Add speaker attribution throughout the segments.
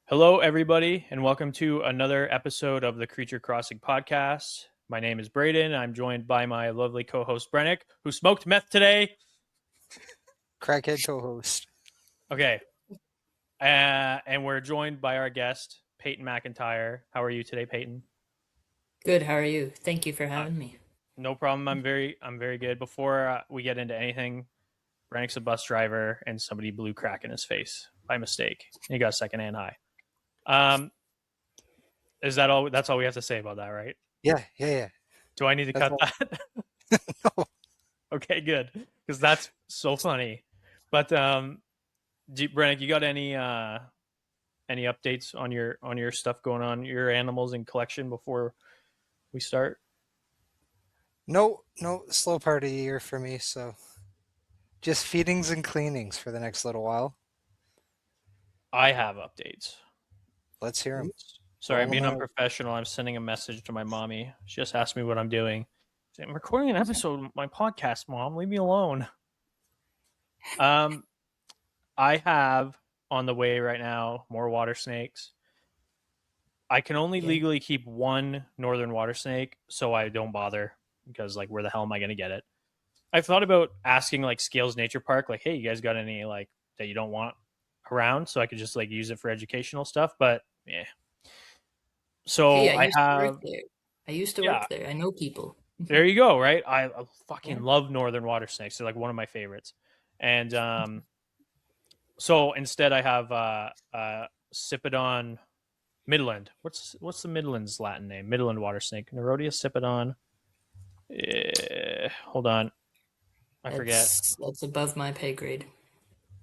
Speaker 1: Hello, everybody, and welcome to another episode of the Creature Crossing podcast. My name is Brayden. I'm joined by my lovely co-host Brennick, who smoked meth today.
Speaker 2: Crackhead co-host.
Speaker 1: Okay, and we're joined by our guest Payton MacIntyre. How are you today, Payton?
Speaker 3: Good. How are you? Thank you for
Speaker 1: Uh,
Speaker 3: having me.
Speaker 1: no problem. I'm very good. Before we get into anything, Brennick's a bus driver, and somebody blew crack in his face by mistake. And he got a secondhand high. Is that all? That's all we have to say about that, right?
Speaker 2: Yeah.
Speaker 1: Do I need to
Speaker 2: That's
Speaker 1: cut
Speaker 2: all.
Speaker 1: that?
Speaker 2: No.
Speaker 1: Okay, good, because that's so funny. But Brennick, you got any updates on your stuff going on, your animals in collection before we start?
Speaker 2: No, slow part of the year for me, so just feedings and cleanings for the next little while.
Speaker 1: I have updates.
Speaker 2: Let's hear them.
Speaker 1: Sorry, I'm being unprofessional. I'm sending a message to my mommy. She just asked me what I'm doing. I'm recording an episode of my podcast, Mom. Leave me alone. I have on the way right now more water snakes. I can only legally keep one northern water snake, so I don't bother because, like, where the hell am I going to get it? I've thought about asking, like, Scales Nature Park, like, hey, you guys got any, like, that you don't want around so I could just, like, use it for educational stuff, but, yeah. So
Speaker 3: Hey,
Speaker 1: I have...
Speaker 3: I used to work there. I know people.
Speaker 1: There you go, right? I fucking love northern water snakes. They're, like, one of my favorites. And so instead I have Cipodon Midland. What's the Midland's Latin name? Midland water snake. Nerodia Cipodon. Hold on. I forget.
Speaker 3: That's above my pay grade.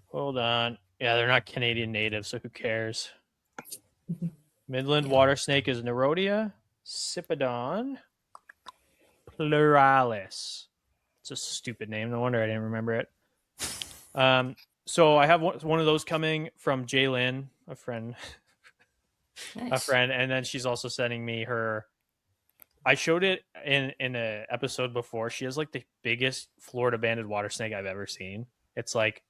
Speaker 1: Hold on. Yeah, they're not Canadian native, so who cares? Midland water snake is Nerodia Cipodon pluralis. It's a stupid name. No wonder I didn't remember it. So I have one of those coming from Jaylyn, a friend.
Speaker 3: Nice.
Speaker 1: A friend, and then she's also sending me her... I showed it in an episode before. She has, like, the biggest Florida banded water snake I've ever seen. It's, like,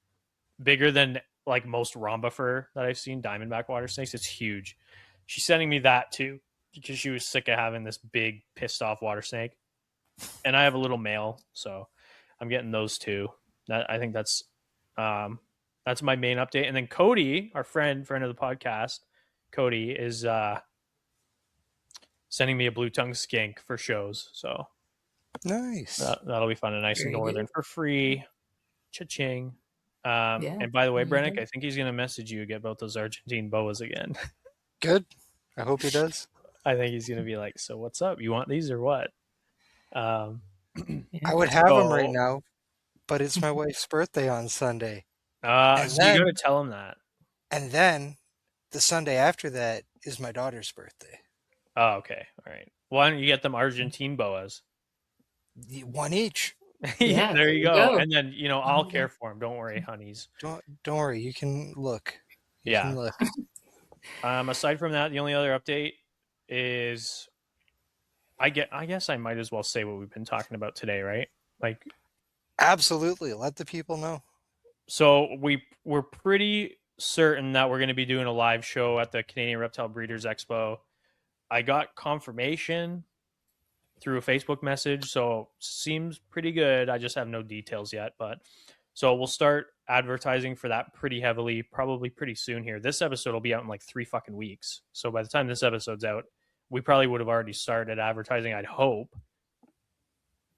Speaker 1: bigger than, like, most rhombifer that I've seen, diamondback water snakes. It's huge. She's sending me that too because she was sick of having this big pissed off water snake. And I have a little male, so I'm getting those two. I think that's my main update. And then Cody, our friend of the podcast, Cody is sending me a blue tongue skink for shows. So
Speaker 2: nice.
Speaker 1: That'll be fun and nice. Very and northern good. For free. Cha-ching. And by the way, Brennick, I think he's going to message you about those Argentine boas again.
Speaker 2: Good. I hope he does.
Speaker 1: I think he's going to be like, so what's up? You want these or what?
Speaker 2: I would have them right now, but it's my wife's birthday on Sunday.
Speaker 1: So you got to tell him that.
Speaker 2: And then the Sunday after that is my daughter's birthday.
Speaker 1: Oh, okay. All right. Why don't you get them Argentine boas?
Speaker 2: One each.
Speaker 1: Yeah, there you go. And then, I'll care for them. Don't worry, honeys.
Speaker 2: Don't worry. You can look.
Speaker 1: You can look. Aside from that, the only other update is I guess I might as well say what we've been talking about today, right? Like,
Speaker 2: absolutely. Let the people know.
Speaker 1: So we're pretty certain that we're going to be doing a live show at the Canadian Reptile Breeders Expo. I got confirmation through a Facebook message, so seems pretty good. I just have no details yet, but so we'll start advertising for that pretty heavily, probably pretty soon here. This episode will be out in like 3 fucking weeks. So by the time this episode's out, we probably would have already started advertising. I hope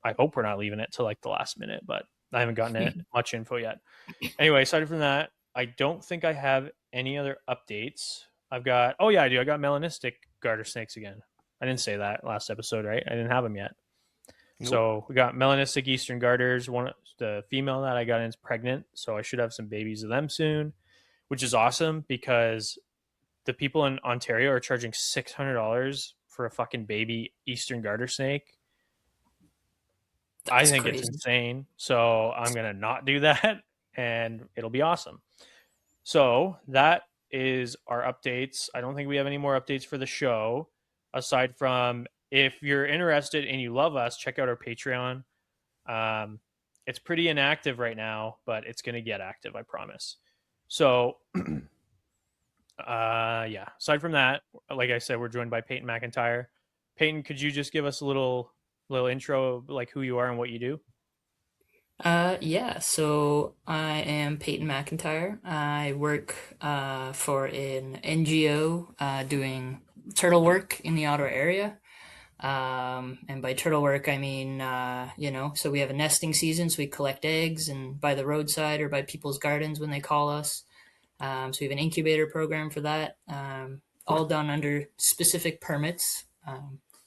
Speaker 1: we're not leaving it to like the last minute, but I haven't gotten much info yet. Anyway, aside from that, I don't think I have any other updates. I do. I got melanistic garter snakes again. I didn't say that last episode, right? I didn't have them yet. Nope. So we got melanistic eastern garters. The female that I got in is pregnant, so I should have some babies of them soon, which is awesome because the people in Ontario are charging $600 for a fucking baby eastern garter snake. I think crazy. It's insane. So I'm going to not do that, and it'll be awesome. So that is our updates. I don't think we have any more updates for the show, aside from if you're interested and you love us, check out our Patreon. It's pretty inactive right now, but it's going to get active, I promise. So Yeah. Aside from that, like I said, we're joined by Payton MacIntyre. Payton, could you just give us a little intro, like who you are and what you do?
Speaker 3: Yeah, so I am Payton MacIntyre. I work for an NGO doing turtle work in the Ottawa area. And by turtle work, I mean, so we have a nesting season, so we collect eggs and by the roadside or by people's gardens when they call us. So we have an incubator program for that, all done under specific permits.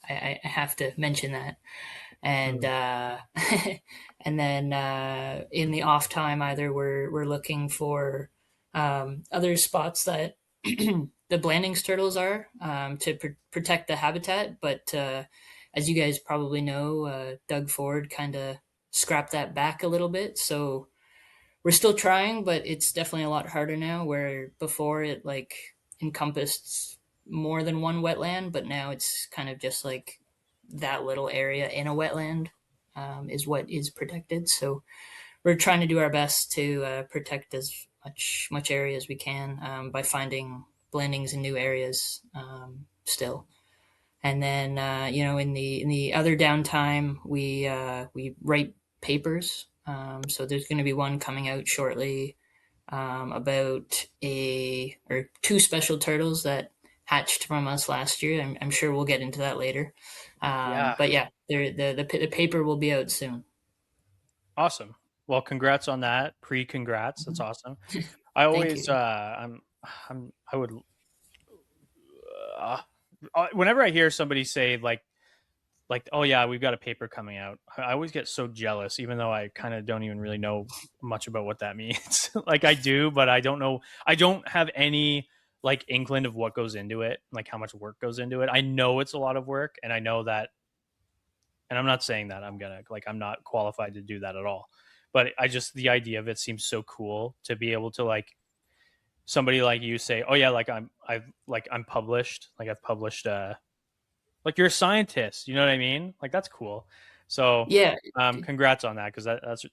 Speaker 3: I have to mention that. And and then in the off time, either we're looking for other spots that the Blandings turtles are to protect the habitat. But as you guys probably know, Doug Ford kind of scrapped that back a little bit. So we're still trying, but it's definitely a lot harder now. Where before it like encompassed more than one wetland, but now it's kind of just like that little area in a wetland is what is protected. So we're trying to do our best to protect as much area as we can by finding blendings in new areas still. And then in the other downtime, we write papers. So there's going to be one coming out shortly about two special turtles that hatched from us last year. I'm sure we'll get into that later.
Speaker 1: Yeah.
Speaker 3: But yeah, the paper will be out soon.
Speaker 1: Awesome. Well, congrats on that. Congrats. That's awesome. I
Speaker 3: Thank
Speaker 1: always,
Speaker 3: you.
Speaker 1: I would, whenever I hear somebody say oh yeah, we've got a paper coming out, I always get so jealous, even though I kind of don't even really know much about what that means. Like I do, but I don't know. I don't have any like inkling of what goes into it, like how much work goes into it. I know it's a lot of work, and I know that, and I'm not saying that I'm not qualified to do that at all. But I just, the idea of it seems so cool to be able to like somebody like you say, oh yeah, I'm published, like I've published like you're a scientist, you know what I mean? Like that's cool. So
Speaker 3: Yeah.
Speaker 1: congrats on that, because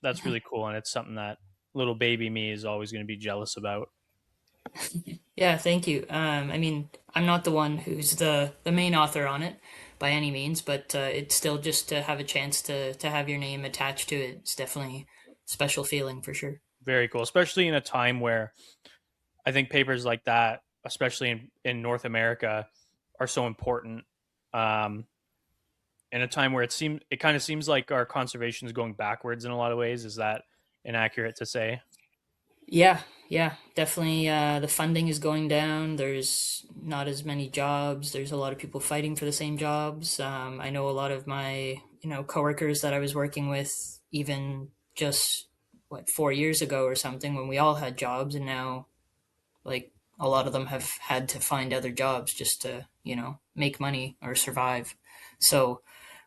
Speaker 1: that's really cool, and it's something that little baby me is always going to be jealous about.
Speaker 3: Yeah, thank you. I mean, I'm not the one who's the main author on it by any means, but it's still just to have a chance to have your name attached to it. It's definitely a special feeling for sure.
Speaker 1: Very cool, especially in a time where I think papers like that, especially in North America, are so important. Um, in a time where it kind of seems like our conservation is going backwards in a lot of ways. Is that inaccurate to say?
Speaker 3: Yeah, definitely. The funding is going down. There's not as many jobs. There's a lot of people fighting for the same jobs. I know a lot of my coworkers that I was working with, even just 4 years ago or something, when we all had jobs, and now like a lot of them have had to find other jobs just to make money or survive. So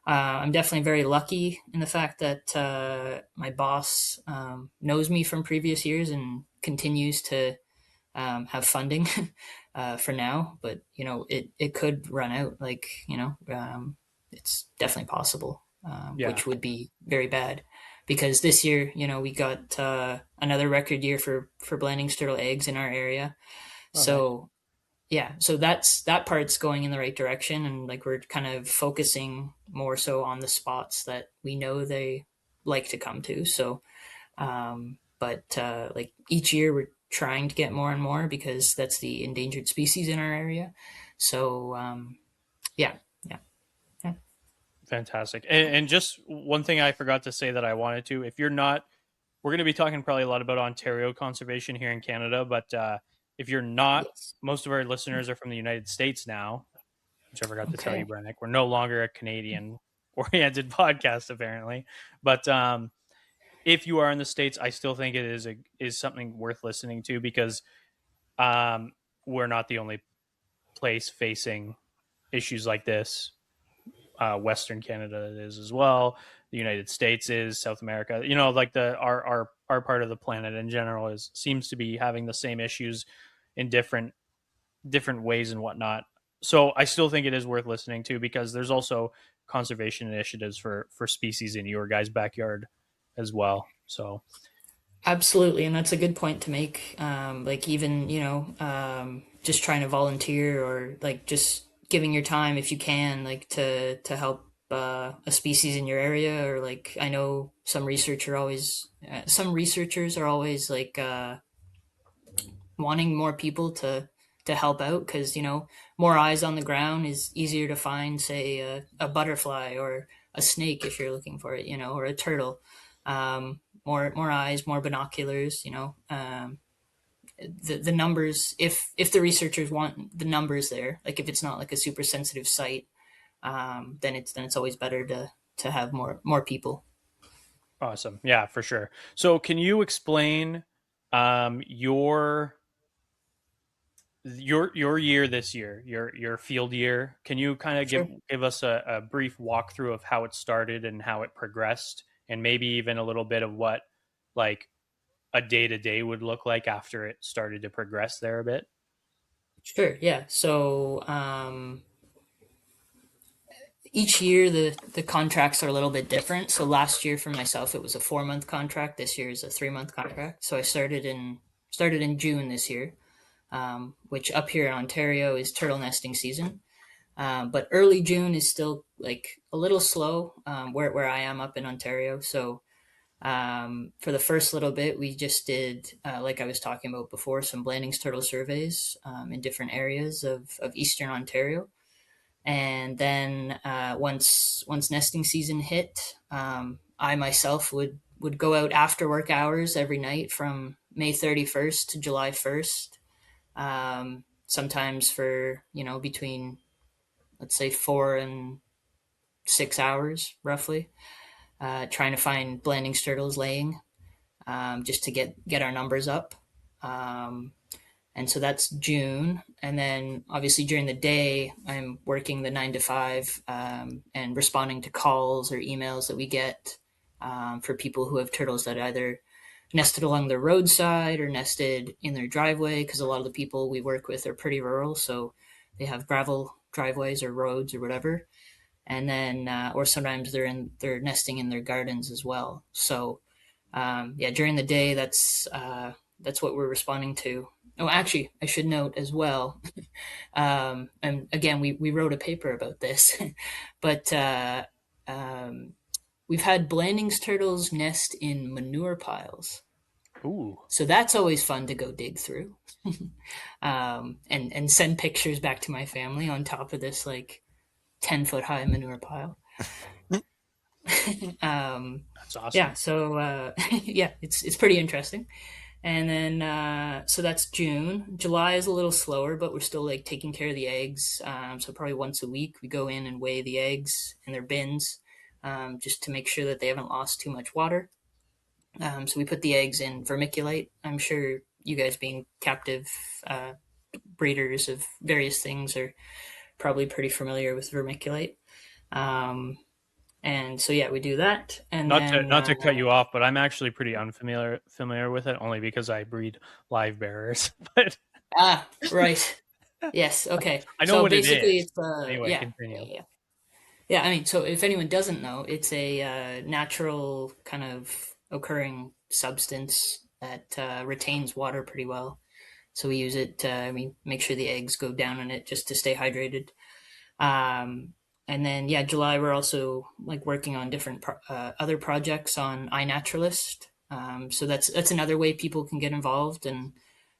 Speaker 3: I'm definitely very lucky in the fact that my boss knows me from previous years and continues to have funding for now. But it could run out. Like it's definitely possible,
Speaker 1: Yeah.
Speaker 3: which would be very bad. Because this year, we got another record year for Blanding turtle eggs in our area.
Speaker 1: Oh, nice.
Speaker 3: So yeah, so that part's going in the right direction, and like we're kind of focusing more so on the spots that we know they like to come to. So but like each year we're trying to get more and more because that's the endangered species in our area. So yeah, yeah, yeah.
Speaker 1: Fantastic. And just one thing I forgot to say that I wanted to, if you're not, we're going to be talking probably a lot about Ontario conservation here in Canada, but if you're not,
Speaker 3: Yes.
Speaker 1: most of our listeners are from the United States now, which I forgot to tell you,
Speaker 3: Okay.
Speaker 1: Brennick. We're no longer a Canadian oriented podcast, apparently. But if you are in the States, I still think it is something worth listening to, because we're not the only place facing issues like this. Western Canada is as well. The United States is, South America. Like our part of the planet in general seems to be having the same issues in different ways and whatnot. So I still think it is worth listening to, because there's also conservation initiatives for species in your guys' backyard as well. So
Speaker 3: Absolutely, and that's a good point to make. Like even just trying to volunteer or like just giving your time if you can, like to help a species in your area, or like I know some researchers are always like wanting more people to help out because more eyes on the ground is easier to find, say a butterfly or a snake if you're looking for it, or a turtle. More eyes, more binoculars, the numbers, if the researchers want the numbers there, like if it's not like a super sensitive site, then it's always better to have more people.
Speaker 1: Awesome. Yeah, for sure. So can you explain your year this year, your field year? Can you kind of
Speaker 3: Sure.
Speaker 1: give us a brief walkthrough of how it started and how it progressed, and maybe even a little bit of what like a day to day would look like after it started to progress there a bit?
Speaker 3: Sure, yeah. So each year the contracts are a little bit different. So last year for myself it was a 4 month contract. This year is a 3 month contract. So I started in June this year, which up here in Ontario is turtle nesting season. But early June is still like a little slow, where I am up in Ontario. So for the first little bit, we just did, like I was talking about before, some Blandings turtle surveys in different areas of Eastern Ontario. And then once nesting season hit, I myself would go out after work hours every night from May 31st to July 1st. Sometimes for between, let's say, 4 and 6 hours roughly, trying to find Blandings turtles laying, just to get our numbers up. Um, and so that's June. And then obviously during the day, I'm working the 9 to 5, and responding to calls or emails that we get for people who have turtles that either nested along the roadside or nested in their driveway, because a lot of the people we work with are pretty rural, so they have gravel driveways or roads or whatever. And then or sometimes they're nesting in their gardens as well. So yeah, during the day, that's what we're responding to. Oh, actually, I should note as well, and again, we wrote a paper about this, but um, we've had Blandings turtles nest in manure piles.
Speaker 1: Ooh,
Speaker 3: So that's always fun to go dig through, and send pictures back to my family on top of this like 10 foot high manure pile. um,
Speaker 1: that's awesome.
Speaker 3: yeah, so yeah, it's pretty interesting. And then so that's June. July is a little slower, but we're still like taking care of the eggs. So probably once a week we go in and weigh the eggs in their bins, just to make sure that they haven't lost too much water. So we put the eggs in vermiculite. I'm sure you guys, being captive uh, breeders of various things, are probably pretty familiar with vermiculite. Um, and so yeah, we do that, and
Speaker 1: Not to
Speaker 3: then
Speaker 1: not to cut you off, but I'm actually pretty unfamiliar with it, only because I breed live bearers. But
Speaker 3: right, yes, okay.
Speaker 1: I know
Speaker 3: So
Speaker 1: what it
Speaker 3: basically,
Speaker 1: is.
Speaker 3: it's
Speaker 1: Anyway,
Speaker 3: yeah, yeah,
Speaker 1: continue.
Speaker 3: yeah. Yeah, I mean, so if anyone doesn't know, it's a natural kind of occurring substance that retains water pretty well. So we use it. I mean, make sure the eggs go down in it just to stay hydrated. Um, and then yeah, July we're also like working on different other projects on iNaturalist. So that's another way people can get involved, and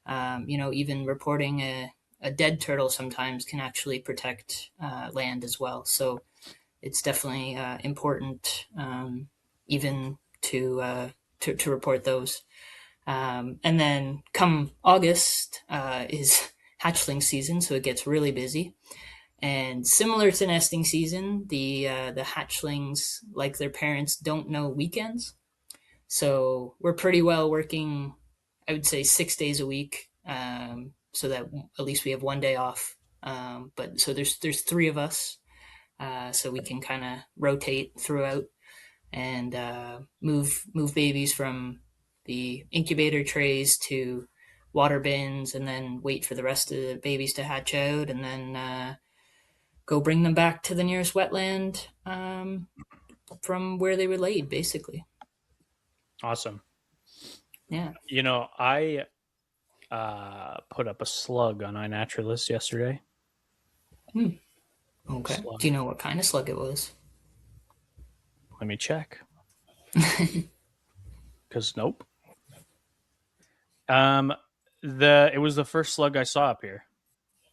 Speaker 3: even reporting a dead turtle sometimes can actually protect land as well. So it's definitely important, even to report those. And then come August is hatchling season, so it gets really busy. And similar to nesting season, the hatchlings, like their parents, don't know weekends. So we're pretty well working, I would say, 6 days a week, so that at least we have one day off. But so there's three of us, so we can kind of rotate throughout and move babies from the incubator trays to water bins, and then wait for the rest of the babies to hatch out, and then go bring them back to the nearest wetland, from where they were laid, basically.
Speaker 1: Awesome.
Speaker 3: Yeah.
Speaker 1: You know, I put up a slug on iNaturalist yesterday.
Speaker 3: Okay.
Speaker 1: Slug.
Speaker 3: Do you know what kind of slug it was?
Speaker 1: Let me check. Because nope. It was the first slug I saw up here.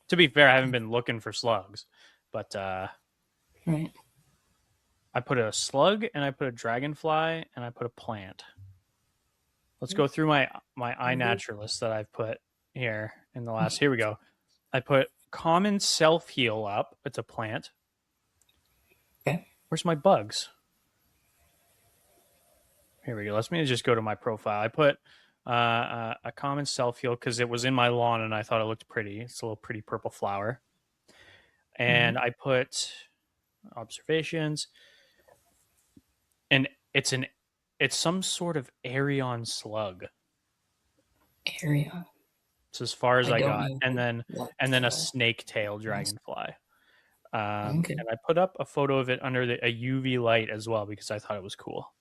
Speaker 1: To be fair, I haven't been looking for slugs, but
Speaker 3: Right.
Speaker 1: I put a slug and I put a dragonfly and I put a plant. Let's go through my iNaturalist that I've put here in the last. Here we go. I put common self heal up. It's a plant.
Speaker 3: Okay.
Speaker 1: Where's my bugs? Here we go. Let me just go to my profile. I put a common self heal because it was in my lawn and I thought it looked pretty. It's a little pretty purple flower. And I put observations, and it's some sort of Arion slug.
Speaker 3: Arion.
Speaker 1: It's as far as I
Speaker 3: don't
Speaker 1: got,
Speaker 3: know
Speaker 1: and then a snake tail dragonfly.
Speaker 3: Okay.
Speaker 1: And I put up a photo of it under a UV light as well because I thought it was cool.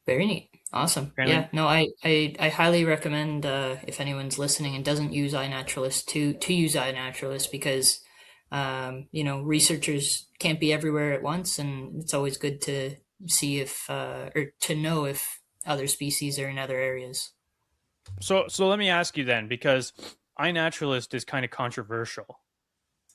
Speaker 3: Very neat. Awesome.
Speaker 1: Apparently-
Speaker 3: Yeah. No, I highly recommend if anyone's listening and doesn't use iNaturalist to use iNaturalist because researchers can't be everywhere at once, and it's always good to see if or to know if other species are in other areas.
Speaker 1: So let me ask you then, because iNaturalist is kind of controversial,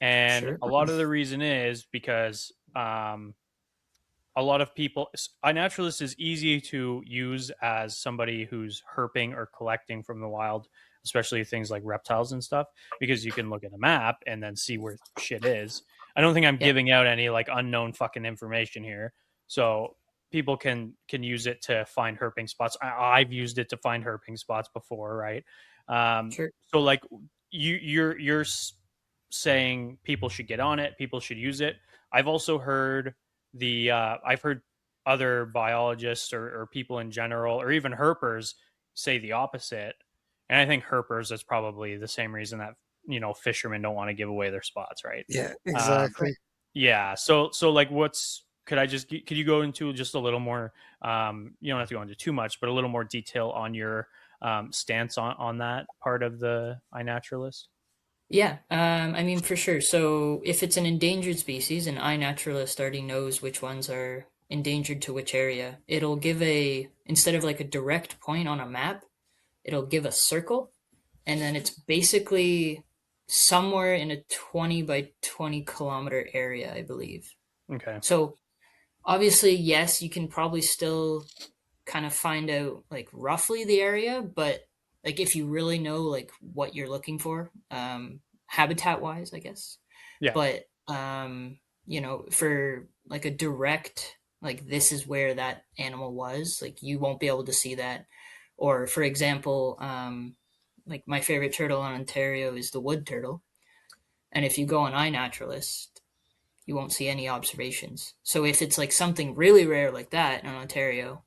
Speaker 1: and
Speaker 3: Sure.
Speaker 1: a lot of the reason is because a lot of people, iNaturalist is easy to use as somebody who's herping or collecting from the wild, especially things like reptiles and stuff, because you can look at a map and then see where shit is. I don't think I'm giving out any like unknown fucking information here. So people can use it to find herping spots. I've used it to find herping spots before, right?
Speaker 3: Sure.
Speaker 1: So like you're saying people should get on it, people should use it. I've also heard I've heard other biologists or people in general, or even herpers, say the opposite. And I think herpers is probably the same reason that fishermen don't want to give away their spots, right?
Speaker 2: Yeah, exactly.
Speaker 1: Yeah. So like, could you go into just a little more? You don't have to go into too much, but a little more detail on your stance on that part of the iNaturalist.
Speaker 3: Yeah, I mean, for sure. So if it's an endangered species, an iNaturalist already knows which ones are endangered to which area. It'll give instead of like a direct point on a map, it'll give a circle, and then it's basically somewhere in a 20 by 20 kilometer area, I believe.
Speaker 1: Okay.
Speaker 3: So obviously, yes, you can probably still kind of find out like roughly the area, but like if you really know like what you're looking for, habitat wise, I guess.
Speaker 1: Yeah.
Speaker 3: But for like a direct like this is where that animal was, like you won't be able to see that. Or for example, like my favorite turtle in Ontario is the wood turtle. And if you go on iNaturalist, you won't see any observations. So if it's like something really rare like that in Ontario,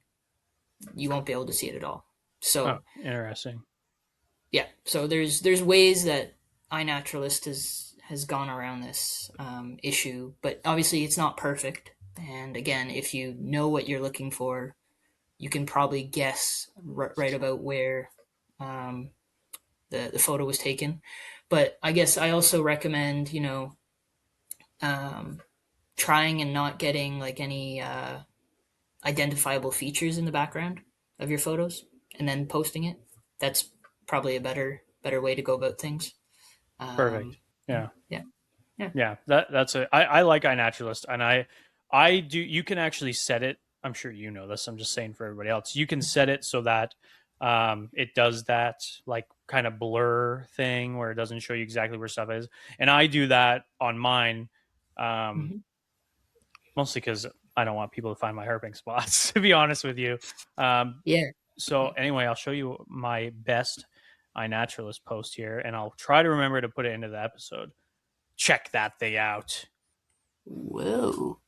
Speaker 3: you won't be able to see it at all. So
Speaker 1: interesting.
Speaker 3: Yeah, so there's ways that iNaturalist has gone around this issue, but obviously it's not perfect. And again, if you know what you're looking for, you can probably guess right about where the photo was taken. But I guess I also recommend trying and not getting like any identifiable features in the background of your photos, and then posting it. That's probably a better way to go about things.
Speaker 1: Perfect. Yeah.
Speaker 3: Yeah.
Speaker 1: That's it. I like iNaturalist, and I do. You can actually set it. I'm sure you know this. I'm just saying for everybody else. You can set it so that it does that like kind of blur thing where it doesn't show you exactly where stuff is. And I do that on mine, mostly because I don't want people to find my herping spots. To be honest with you.
Speaker 3: Yeah.
Speaker 1: So anyway, I'll show you my best iNaturalist post here, and I'll try to remember to put it into the episode. Check that thing out.
Speaker 3: Whoa.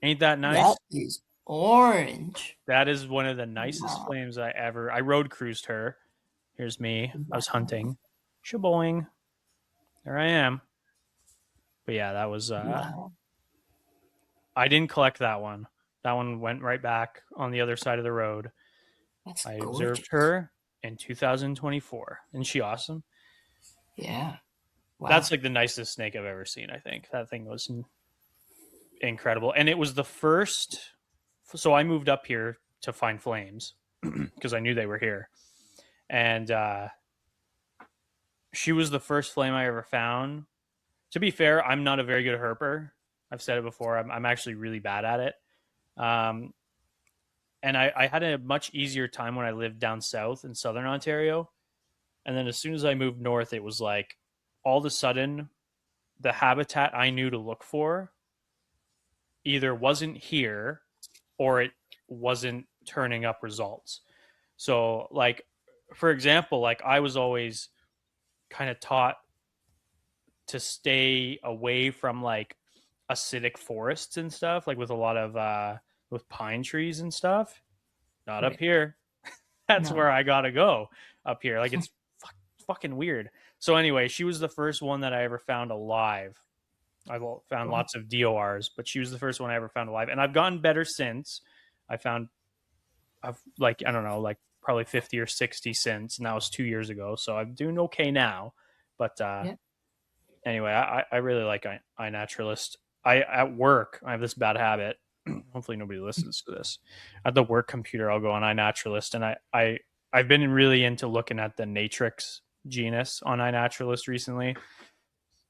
Speaker 1: Ain't that nice?
Speaker 3: That is orange.
Speaker 1: That is one of the nicest flames I road cruised her. Here's me. I was hunting. Shaboing. There I am. But yeah, that was
Speaker 3: Wow.
Speaker 1: I didn't collect that one. That one went right back on the other side of the road.
Speaker 3: That's
Speaker 1: I
Speaker 3: gorgeous.
Speaker 1: observed her, in 2024. Isn't she awesome?
Speaker 3: Yeah. Wow.
Speaker 1: That's like the nicest snake I've ever seen. I think that thing was incredible, and it was the first. So I moved up here to find flames because I knew they were here, and she was the first flame I ever found. To be fair, I'm not a very good herper. I've said it before. I'm actually really bad at it. And I had a much easier time when I lived down south in southern Ontario. And then as soon as I moved north, it was like all of a sudden the habitat I knew to look for either wasn't here or it wasn't turning up results. So, like, for example, like I was always kind of taught to stay away from like acidic forests and stuff, like with a lot of with pine trees and stuff. Not up
Speaker 3: Right.
Speaker 1: here. That's
Speaker 3: No.
Speaker 1: where I gotta go up here. Like it's fucking weird. So anyway, she was the first one that I ever found alive. I've found lots of DORs, but she was the first one I ever found alive, and I've gotten better since. I've like I don't know, like probably 50 or 60 since, and that was 2 years ago. So I'm doing okay now. But
Speaker 3: Yeah.
Speaker 1: anyway, I really like iNaturalist. I at work I have this bad habit. Hopefully nobody listens to this. At the work computer, I'll go on iNaturalist, and I've been really into looking at the Natrix genus on iNaturalist recently.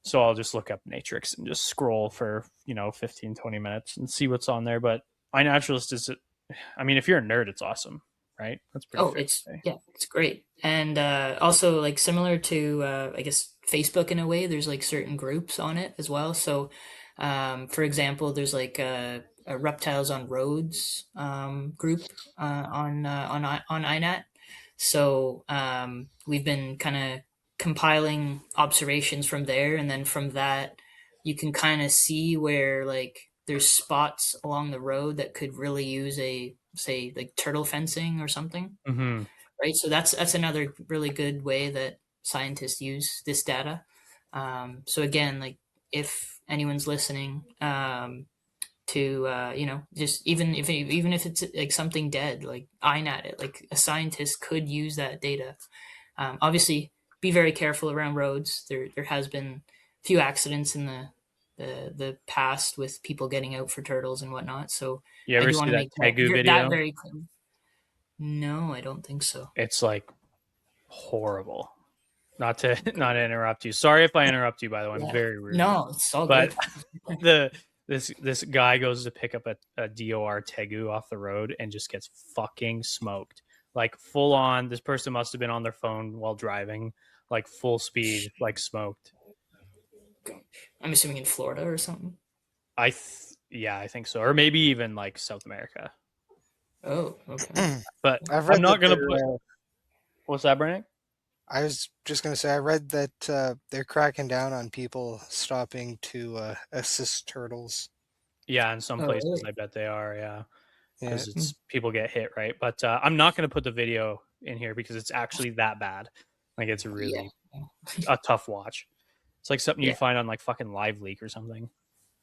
Speaker 1: So I'll just look up Natrix and just scroll for 15, 20 minutes and see what's on there. But iNaturalist is, I mean, if you're a nerd, it's awesome, right? That's pretty.
Speaker 3: Oh,
Speaker 1: fair to say.
Speaker 3: it's great. And also like similar to I guess Facebook in a way, there's like certain groups on it as well. So for example, there's like a Reptiles on Roads group on INAT. So we've been kind of compiling observations from there, and then from that you can kind of see where like there's spots along the road that could really use a say like turtle fencing or something.
Speaker 1: Mm-hmm.
Speaker 3: Right, so that's another really good way that scientists use this data. So again, like if anyone's listening, to just even if it's like something dead, like INAT it, like a scientist could use that data. Obviously, be very careful around roads. There has been a few accidents in the past with people getting out for turtles and whatnot. So
Speaker 1: You
Speaker 3: I
Speaker 1: ever
Speaker 3: do want
Speaker 1: see
Speaker 3: to
Speaker 1: that
Speaker 3: make
Speaker 1: Tegu
Speaker 3: that
Speaker 1: video?
Speaker 3: very clear. No, I don't think so.
Speaker 1: It's like horrible. Not to interrupt you. Sorry if I interrupt you. By the way, I'm
Speaker 3: Yeah.
Speaker 1: very rude.
Speaker 3: No, it's all
Speaker 1: But
Speaker 3: good.
Speaker 1: this guy goes to pick up a DOR Tegu off the road and just gets fucking smoked. Like full on, this person must have been on their phone while driving, like full speed, like smoked.
Speaker 3: I'm assuming in Florida or something.
Speaker 1: Yeah, I think so, or maybe even like South America.
Speaker 3: Oh, okay.
Speaker 1: But
Speaker 2: I've read
Speaker 1: I'm not
Speaker 2: that
Speaker 1: gonna
Speaker 2: they're,
Speaker 1: put. What's that, Brandon?
Speaker 2: I was just going to say, I read that they're cracking down on people stopping to assist turtles.
Speaker 1: Yeah, in some
Speaker 3: Oh,
Speaker 1: places,
Speaker 3: really?
Speaker 1: I bet they are. Yeah,
Speaker 2: Yeah.
Speaker 1: because it's people get hit, right? But I'm not gonna put the video in here because it's actually that bad. Like it's really a tough watch. It's like something
Speaker 3: Yeah.
Speaker 1: you'd find on like fucking Live Leak or something.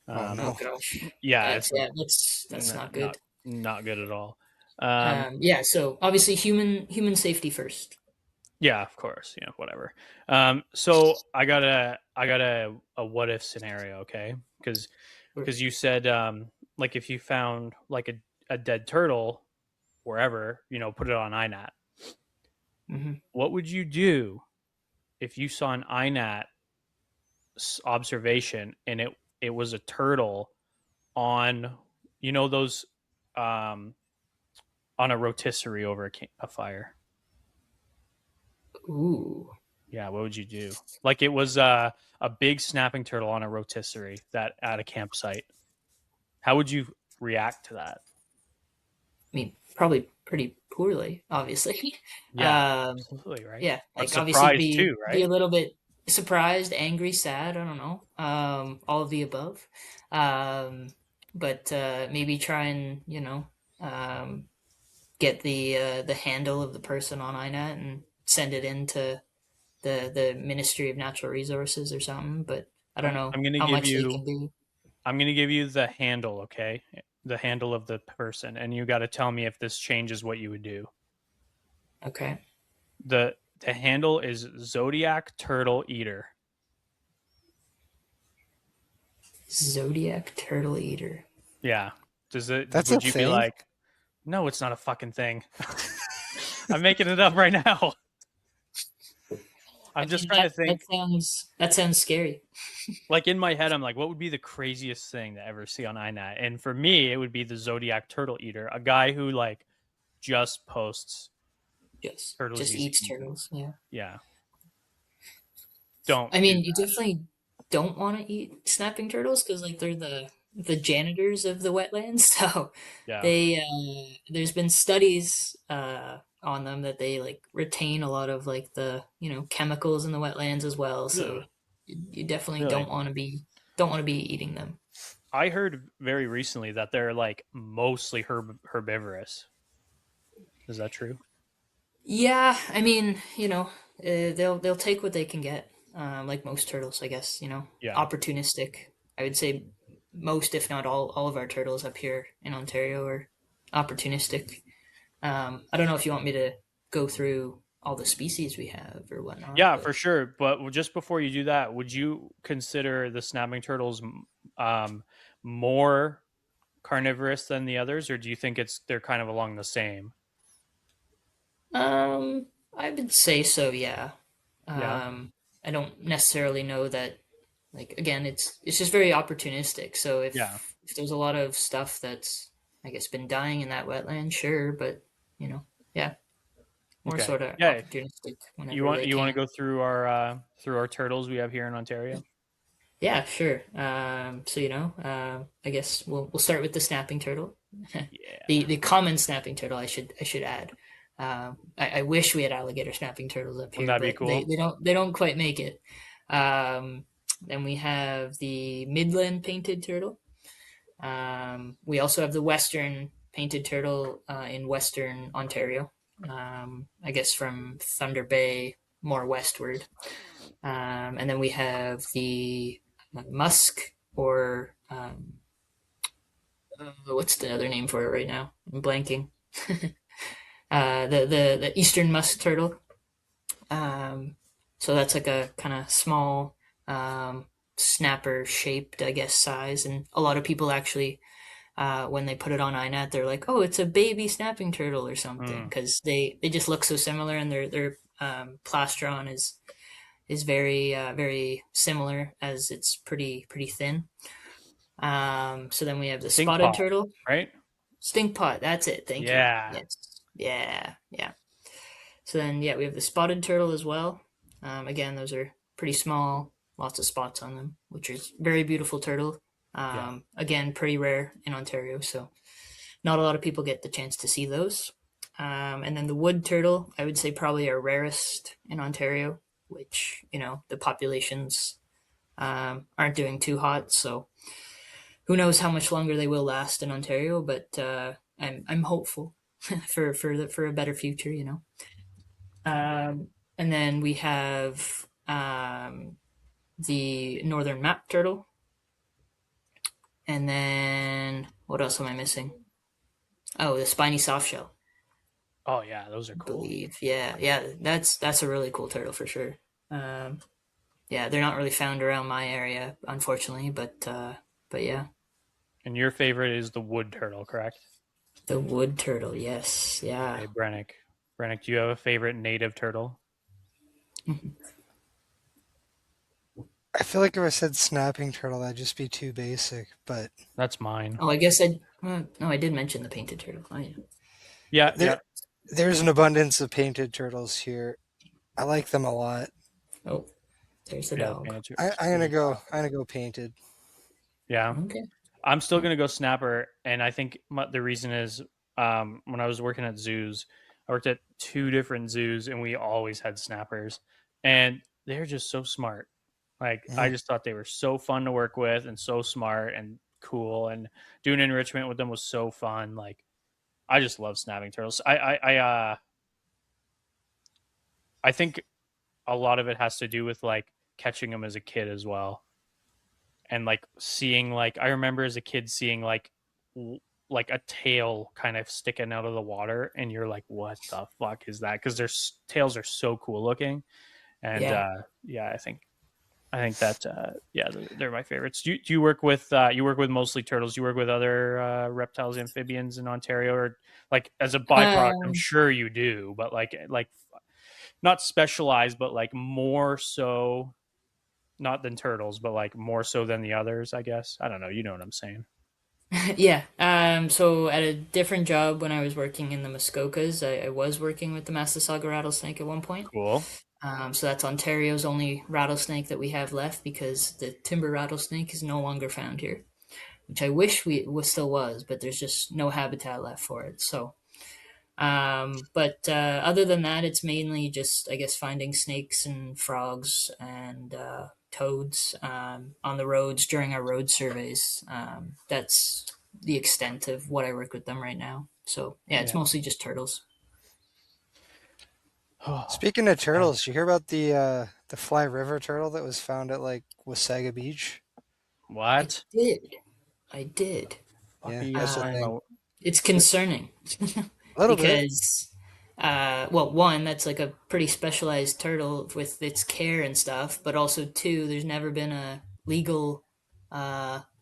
Speaker 2: Oh, no.
Speaker 3: Oh gosh.
Speaker 1: Yeah,
Speaker 3: That's
Speaker 1: it's like,
Speaker 3: that's not good.
Speaker 1: Not good at all.
Speaker 3: Yeah, so obviously human safety first.
Speaker 1: Yeah, of course. Yeah, whatever. So I got a what if scenario, okay? Because you said like if you found like a dead turtle wherever, put it on INAT.
Speaker 3: Mm-hmm.
Speaker 1: What would you do if you saw an INAT observation and it was a turtle on those on a rotisserie over a fire?
Speaker 3: Ooh.
Speaker 1: Yeah, what would you do? Like it was a big snapping turtle on a rotisserie that at a campsite. How would you react to that?
Speaker 3: I mean, probably pretty poorly, obviously.
Speaker 1: Yeah, absolutely, right?
Speaker 3: Yeah,
Speaker 1: But
Speaker 3: like obviously
Speaker 1: surprised too,
Speaker 3: be a
Speaker 1: right?
Speaker 3: little bit surprised, angry, sad, I don't know. All of the above. But maybe try and, get the handle of the person on INET and send it into the Ministry of Natural Resources or something, but I don't know
Speaker 1: I'm gonna
Speaker 3: how
Speaker 1: give
Speaker 3: much they
Speaker 1: you
Speaker 3: can do.
Speaker 1: I'm gonna give you the handle, okay? The handle of the person, and you got to tell me if this changes what you would do.
Speaker 3: Okay.
Speaker 1: The handle is Zodiac Turtle Eater.
Speaker 3: Zodiac Turtle Eater.
Speaker 1: Yeah. Does it?
Speaker 2: That's
Speaker 1: Would
Speaker 2: a
Speaker 1: you be
Speaker 2: thing?
Speaker 1: like, no, it's not a fucking thing. I'm making it up right now. I'm just trying to think.
Speaker 3: That sounds scary.
Speaker 1: Like in my head, I'm like, what would be the craziest thing to ever see on iNet? And for me, it would be the Zodiac Turtle Eater, a guy who like just posts turtles
Speaker 3: Just
Speaker 1: he's
Speaker 3: eats
Speaker 1: eaten.
Speaker 3: turtles. Yeah.
Speaker 1: Yeah. Don't
Speaker 3: I
Speaker 1: do
Speaker 3: mean, you
Speaker 1: that.
Speaker 3: definitely don't want to eat snapping turtles because like they're the janitors of the wetlands. So
Speaker 1: Yeah.
Speaker 3: they there's been studies on them that they like retain a lot of like the chemicals in the wetlands as well. So
Speaker 1: Ugh,
Speaker 3: you definitely
Speaker 1: really?
Speaker 3: don't want to be eating them.
Speaker 1: I heard very recently that they're like mostly herbivorous. Is that true?
Speaker 3: Yeah, I mean, they'll take what they can get, like most turtles, I guess.
Speaker 1: Yeah.
Speaker 3: Opportunistic. I would say most, if not all of our turtles up here in Ontario are opportunistic. I don't know if you want me to go through all the species we have or whatnot,
Speaker 1: Yeah,
Speaker 3: but
Speaker 1: for sure. But just before you do that, would you consider the snapping turtles more carnivorous than the others, or do you think they're kind of along the same?
Speaker 3: I would say so. Yeah.
Speaker 1: Yeah.
Speaker 3: I don't necessarily know that. Like again, it's just very opportunistic. So
Speaker 1: Yeah.
Speaker 3: if there's a lot of stuff that's I guess been dying in that wetland, sure, but yeah, more
Speaker 1: Okay.
Speaker 3: sort of
Speaker 1: Yeah.
Speaker 3: opportunistic
Speaker 1: You
Speaker 3: whenever
Speaker 1: want
Speaker 3: they
Speaker 1: you want to
Speaker 3: can.
Speaker 1: go through our turtles we have here in Ontario?
Speaker 3: Yeah, sure. So I guess we'll start with the snapping turtle,
Speaker 1: Yeah.
Speaker 3: the common snapping turtle. I should add. I wish we had alligator snapping turtles up
Speaker 1: Wouldn't
Speaker 3: here,
Speaker 1: that be
Speaker 3: but they,
Speaker 1: cool?
Speaker 3: they don't they don't quite make it. Then we have the Midland painted turtle. We also have the Western painted turtle in Western Ontario. I guess from Thunder Bay more westward. And then we have the musk or what's the other name for it right now? I'm blanking. The eastern musk turtle. Um, so that's like a kind of small snapper shaped, I guess, size, and a lot of people actually when they put it on iNet, they're like, "Oh, it's a baby snapping turtle or something,"
Speaker 1: Hmm.
Speaker 3: because they just look so similar, and their plastron is very similar as it's pretty thin. So then we have the
Speaker 1: Stink
Speaker 3: spotted
Speaker 1: pot,
Speaker 3: turtle,
Speaker 1: right?
Speaker 3: stink pot. That's it. Thank you.
Speaker 1: Yeah.
Speaker 3: Yes. Yeah. Yeah. So then yeah, we have the spotted turtle as well. Again, those are pretty small, lots of spots on them, which is very beautiful turtle.
Speaker 1: Yeah.
Speaker 3: Again, pretty rare in Ontario, so not a lot of people get the chance to see those. And then the wood turtle, I would say probably our rarest in Ontario, which the populations aren't doing too hot, so who knows how much longer they will last in Ontario. But I'm hopeful for a better future. And then we have the northern map turtle, and then what else am I missing? Oh, the spiny softshell.
Speaker 1: Oh yeah, those are cool.
Speaker 3: Believe. Yeah, yeah, that's a really cool turtle for sure. Um, yeah, they're not really found around my area, unfortunately, but yeah,
Speaker 1: And your favorite is the wood turtle, correct?
Speaker 3: the wood turtle. Yes, yeah.
Speaker 1: Okay, Brennick. Brennick, do you have a favorite native turtle?
Speaker 2: I feel like if I said snapping turtle, that'd just be too basic. But
Speaker 1: That's mine.
Speaker 3: Oh, I guess no, I did mention the painted turtle. Oh yeah.
Speaker 1: Yeah,
Speaker 2: there,
Speaker 1: yeah.
Speaker 2: there's an abundance of painted turtles here. I like them a lot.
Speaker 3: Oh, there's the
Speaker 1: Yeah, the
Speaker 3: dog.
Speaker 1: painted
Speaker 2: I, I'm
Speaker 1: there's
Speaker 2: gonna
Speaker 1: a
Speaker 2: go.
Speaker 1: dog.
Speaker 2: I'm gonna go painted.
Speaker 1: Yeah.
Speaker 3: Okay.
Speaker 1: I'm still gonna go snapper, and I think the reason is when I was working at zoos, I worked at two different zoos, and we always had snappers, and they're just so smart. Like I
Speaker 2: Mhm.
Speaker 1: just thought they were so fun to work with, and so smart and cool, and doing enrichment with them was so fun. Like I just love snapping turtles. I think a lot of it has to do with like catching them as a kid as well, and like seeing like I remember as a kid seeing like like a tail kind of sticking out of the water, and you're like, what the fuck is that? Because their tails are so cool looking, and
Speaker 3: Yeah.
Speaker 1: yeah, I think that yeah, they're my favorites. Do you work with you work with mostly turtles? Do you work with other reptiles, amphibians in Ontario, or like as a byproduct? I'm
Speaker 3: Um,
Speaker 1: sure you do, but like not specialized, but like more so, not than turtles, but like more so than the others. I guess I don't know. You know what I'm saying?
Speaker 3: yeah. So at a different job when I was working in the Muskokas, I was working with the Massasauga rattlesnake at one point.
Speaker 1: Cool.
Speaker 3: So that's Ontario's only rattlesnake that we have left because the timber rattlesnake is no longer found here, which I wish still was, but there's just no habitat left for it. So, but other than that, it's mainly just I guess finding snakes and frogs and toads on the roads during our road surveys. That's the extent of what I work with them right now. So yeah, it's
Speaker 1: Yeah.
Speaker 3: mostly just turtles.
Speaker 2: Speaking of turtles, you hear about the Fly River turtle that was found at like Wasaga Beach?
Speaker 3: I
Speaker 1: What?
Speaker 3: did. I did.
Speaker 1: Fuck are
Speaker 2: Yeah,
Speaker 1: you guys
Speaker 2: that's the
Speaker 1: talking
Speaker 3: Um,
Speaker 2: thing.
Speaker 1: about?
Speaker 3: it's concerning
Speaker 2: A little bit.
Speaker 3: because, well, one, that's like a pretty specialized turtle with its care and stuff, but also two, there's never been a legal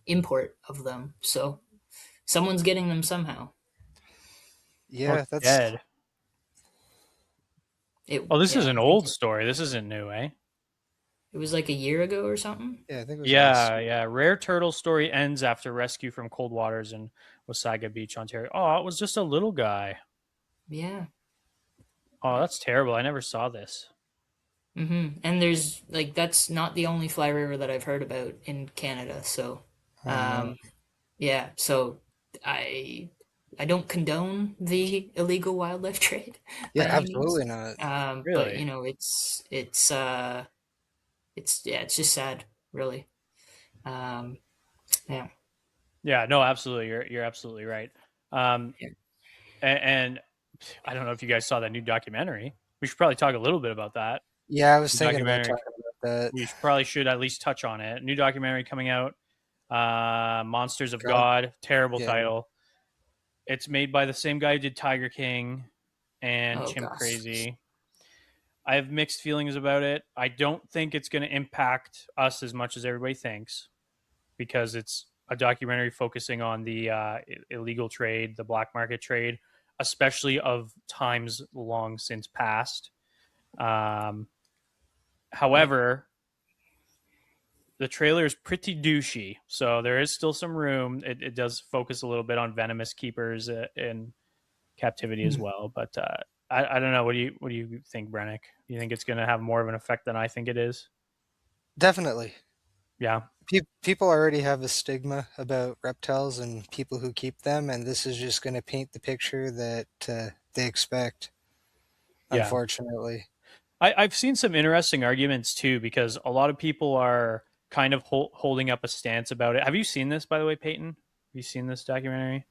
Speaker 3: import of them. So someone's getting them somehow.
Speaker 1: Oh,
Speaker 2: Yeah,
Speaker 1: it's
Speaker 2: that's
Speaker 1: dead.
Speaker 3: It,
Speaker 1: Oh, this is
Speaker 3: yeah,
Speaker 1: an
Speaker 3: I think
Speaker 1: old story. This isn't new, eh?
Speaker 3: it was like a year ago or something.
Speaker 2: yeah, I think it was last
Speaker 1: Yeah,
Speaker 2: year.
Speaker 1: yeah. Rare turtle story ends after rescue from cold waters in Wasaga Beach, Ontario. Oh, it was just a little guy.
Speaker 3: Yeah.
Speaker 1: Oh, that's terrible. I never saw this.
Speaker 3: And there's like that's not the only fly river that I've heard about in Canada. So,
Speaker 2: Oh no.
Speaker 3: um, yeah, so I I don't condone the illegal wildlife trade
Speaker 2: Yeah,
Speaker 3: by any means.
Speaker 2: absolutely not.
Speaker 3: But
Speaker 1: Really?
Speaker 3: you know, it's yeah, it's just sad, really. Um, yeah.
Speaker 1: Yeah, no, absolutely. You're absolutely right. Um,
Speaker 3: Yeah.
Speaker 1: and I don't know if you guys saw that new documentary. We should probably talk a little bit about that.
Speaker 2: Yeah, I was
Speaker 1: New
Speaker 2: thinking about
Speaker 1: documentary.
Speaker 2: talking about that.
Speaker 1: We probably should at least touch on it. New documentary coming out. Monsters of
Speaker 2: God,
Speaker 1: God. Terrible
Speaker 2: yeah.
Speaker 1: title. It's made by the same guy who did Tiger King and
Speaker 3: Oh
Speaker 1: Chimp
Speaker 3: gosh.
Speaker 1: Crazy. I have mixed feelings about it. I don't think it's going to impact us as much as everybody thinks because it's a documentary focusing on the illegal trade, the black market trade, especially of times long since past. Um,
Speaker 3: Yep.
Speaker 1: however, the trailer is pretty douchey, so there is still some room. It does focus a little bit on venomous keepers in captivity as well, but I don't know. What do you think, Brennick? You think it's going to have more of an effect than I think it is?
Speaker 2: Definitely.
Speaker 1: Yeah,
Speaker 2: People already have a stigma about reptiles and people who keep them, and this is just going to paint the picture that they expect,
Speaker 1: yeah.
Speaker 2: unfortunately.
Speaker 1: I've seen some interesting arguments too because a lot of people are kind of holding up a stance about it. Have you seen this, by the way, Peyton? Have you seen this documentary?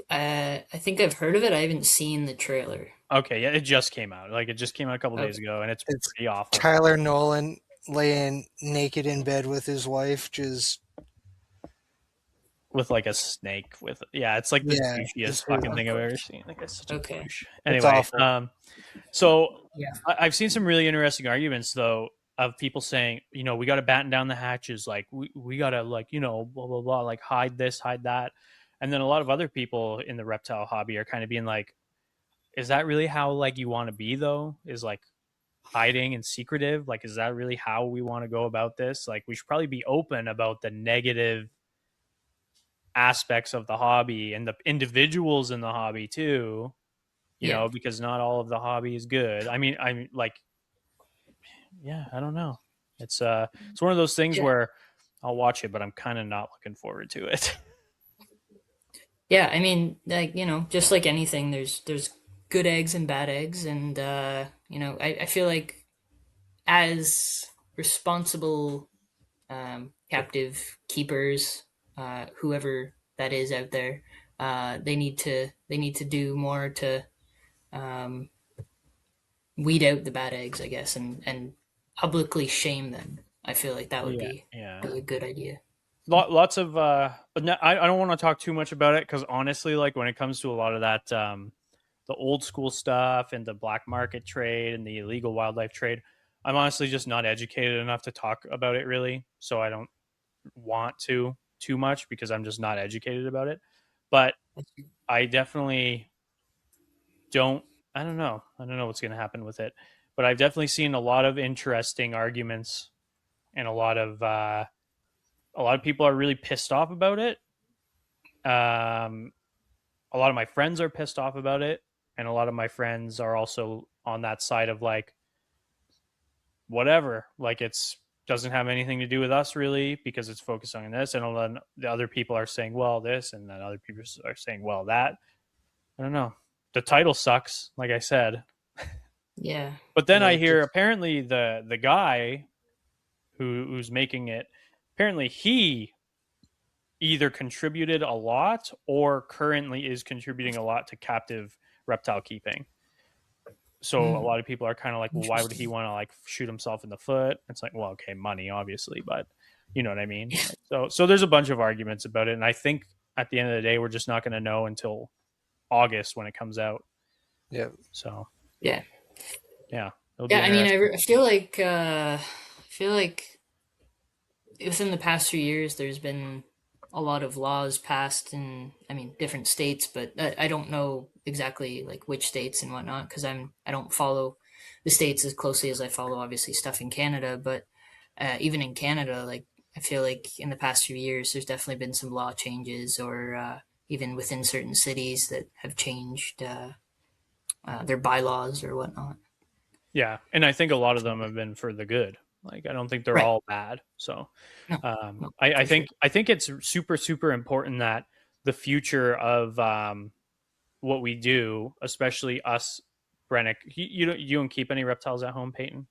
Speaker 3: I think I've heard of it. I haven't seen the trailer.
Speaker 1: Okay, yeah, it just came out. Like it just came out a couple days
Speaker 3: Okay.
Speaker 1: ago, and it's
Speaker 2: It's
Speaker 1: pretty awful.
Speaker 2: Tyler Nolan laying naked in bed with his wife, just
Speaker 1: With like a snake with yeah, it's like the
Speaker 2: yeah,
Speaker 1: douchiest
Speaker 2: it's
Speaker 1: fucking
Speaker 3: Of
Speaker 1: thing I've ever
Speaker 3: course.
Speaker 1: seen. Like it's such a
Speaker 3: Okay.
Speaker 1: douche.
Speaker 2: it's
Speaker 1: Anyway,
Speaker 2: awful.
Speaker 1: so
Speaker 3: Yeah.
Speaker 1: I've seen some really interesting arguments though of people saying, you know, we got to batten down the hatches, like we got to like, you know, blah blah blah, like hide this, hide that, and then a lot of other people in the reptile hobby are kind of being like, is that really how like you want to be though? Is like hiding and secretive? Like, is that really how we want to go about this? Like, we should probably be open about the negative aspects of the hobby and the individuals in the hobby too, you
Speaker 3: Yeah.
Speaker 1: know, because not all of the hobby is good. I'm like, yeah, I don't know. It's one of those things
Speaker 3: Yeah.
Speaker 1: where I'll watch it, but I'm kind of not looking forward to it.
Speaker 3: Yeah, I mean, like, you know, just like anything, there's good eggs and bad eggs, and you know, I feel like as responsible captive keepers, whoever that is out there, they need to do more to um, weed out the bad eggs, I guess, and publicly shame them. I feel like that would
Speaker 1: Yeah, yeah.
Speaker 3: be a good idea.
Speaker 1: Lots of but no, I don't want to talk too much about it because honestly, like when it comes to a lot of that the old school stuff and the black market trade and the illegal wildlife trade, I'm honestly just not educated enough to talk about it really. So I don't want to too much because I'm just not educated about it. But I definitely don't. I don't know. I don't know what's going to happen with it. But I've definitely seen a lot of interesting arguments and a lot of people are really pissed off about it. A lot of my friends are pissed off about it, and a lot of my friends are also on that side of like whatever, like it's doesn't have anything to do with us really because it's focused on this, and then the other people are saying well this, and then other people are saying well that. I don't know. The title sucks, like I said,
Speaker 3: Yeah.
Speaker 1: but then
Speaker 2: Yeah,
Speaker 1: I
Speaker 2: it
Speaker 1: hear
Speaker 2: just
Speaker 1: apparently the guy who's making it, apparently he either contributed a lot or currently is contributing a lot to captive reptile keeping. So a
Speaker 3: Mm,
Speaker 1: lot of people are kind of like, well, why would he
Speaker 3: interesting.
Speaker 1: want to like shoot himself in the foot? It's like, well, okay, money, obviously, but you know what I mean? Like, so there's a bunch of arguments about it. And I think at the end of the day, we're just not going to know until August when it comes out.
Speaker 2: yeah.
Speaker 1: So
Speaker 3: Yeah.
Speaker 1: yeah, it'll be
Speaker 3: Yeah, I mean,
Speaker 1: interesting.
Speaker 3: I feel like within the past few years, there's been a lot of laws passed in, I mean, different states, but I don't know exactly like which states and whatnot because I don't follow the states as closely as I follow obviously stuff in Canada. But even in Canada, like I feel like in the past few years, there's definitely been some law changes or even within certain cities that have changed their bylaws or whatnot.
Speaker 1: Yeah. And I think a lot of them have been for the good. Like, I don't think they're
Speaker 3: Right.
Speaker 1: all bad. So
Speaker 3: No, no,
Speaker 1: I
Speaker 3: for sure.
Speaker 1: think it's super, super important that the future of what we do, especially us, Brennick. You don't keep any reptiles at home, Peyton?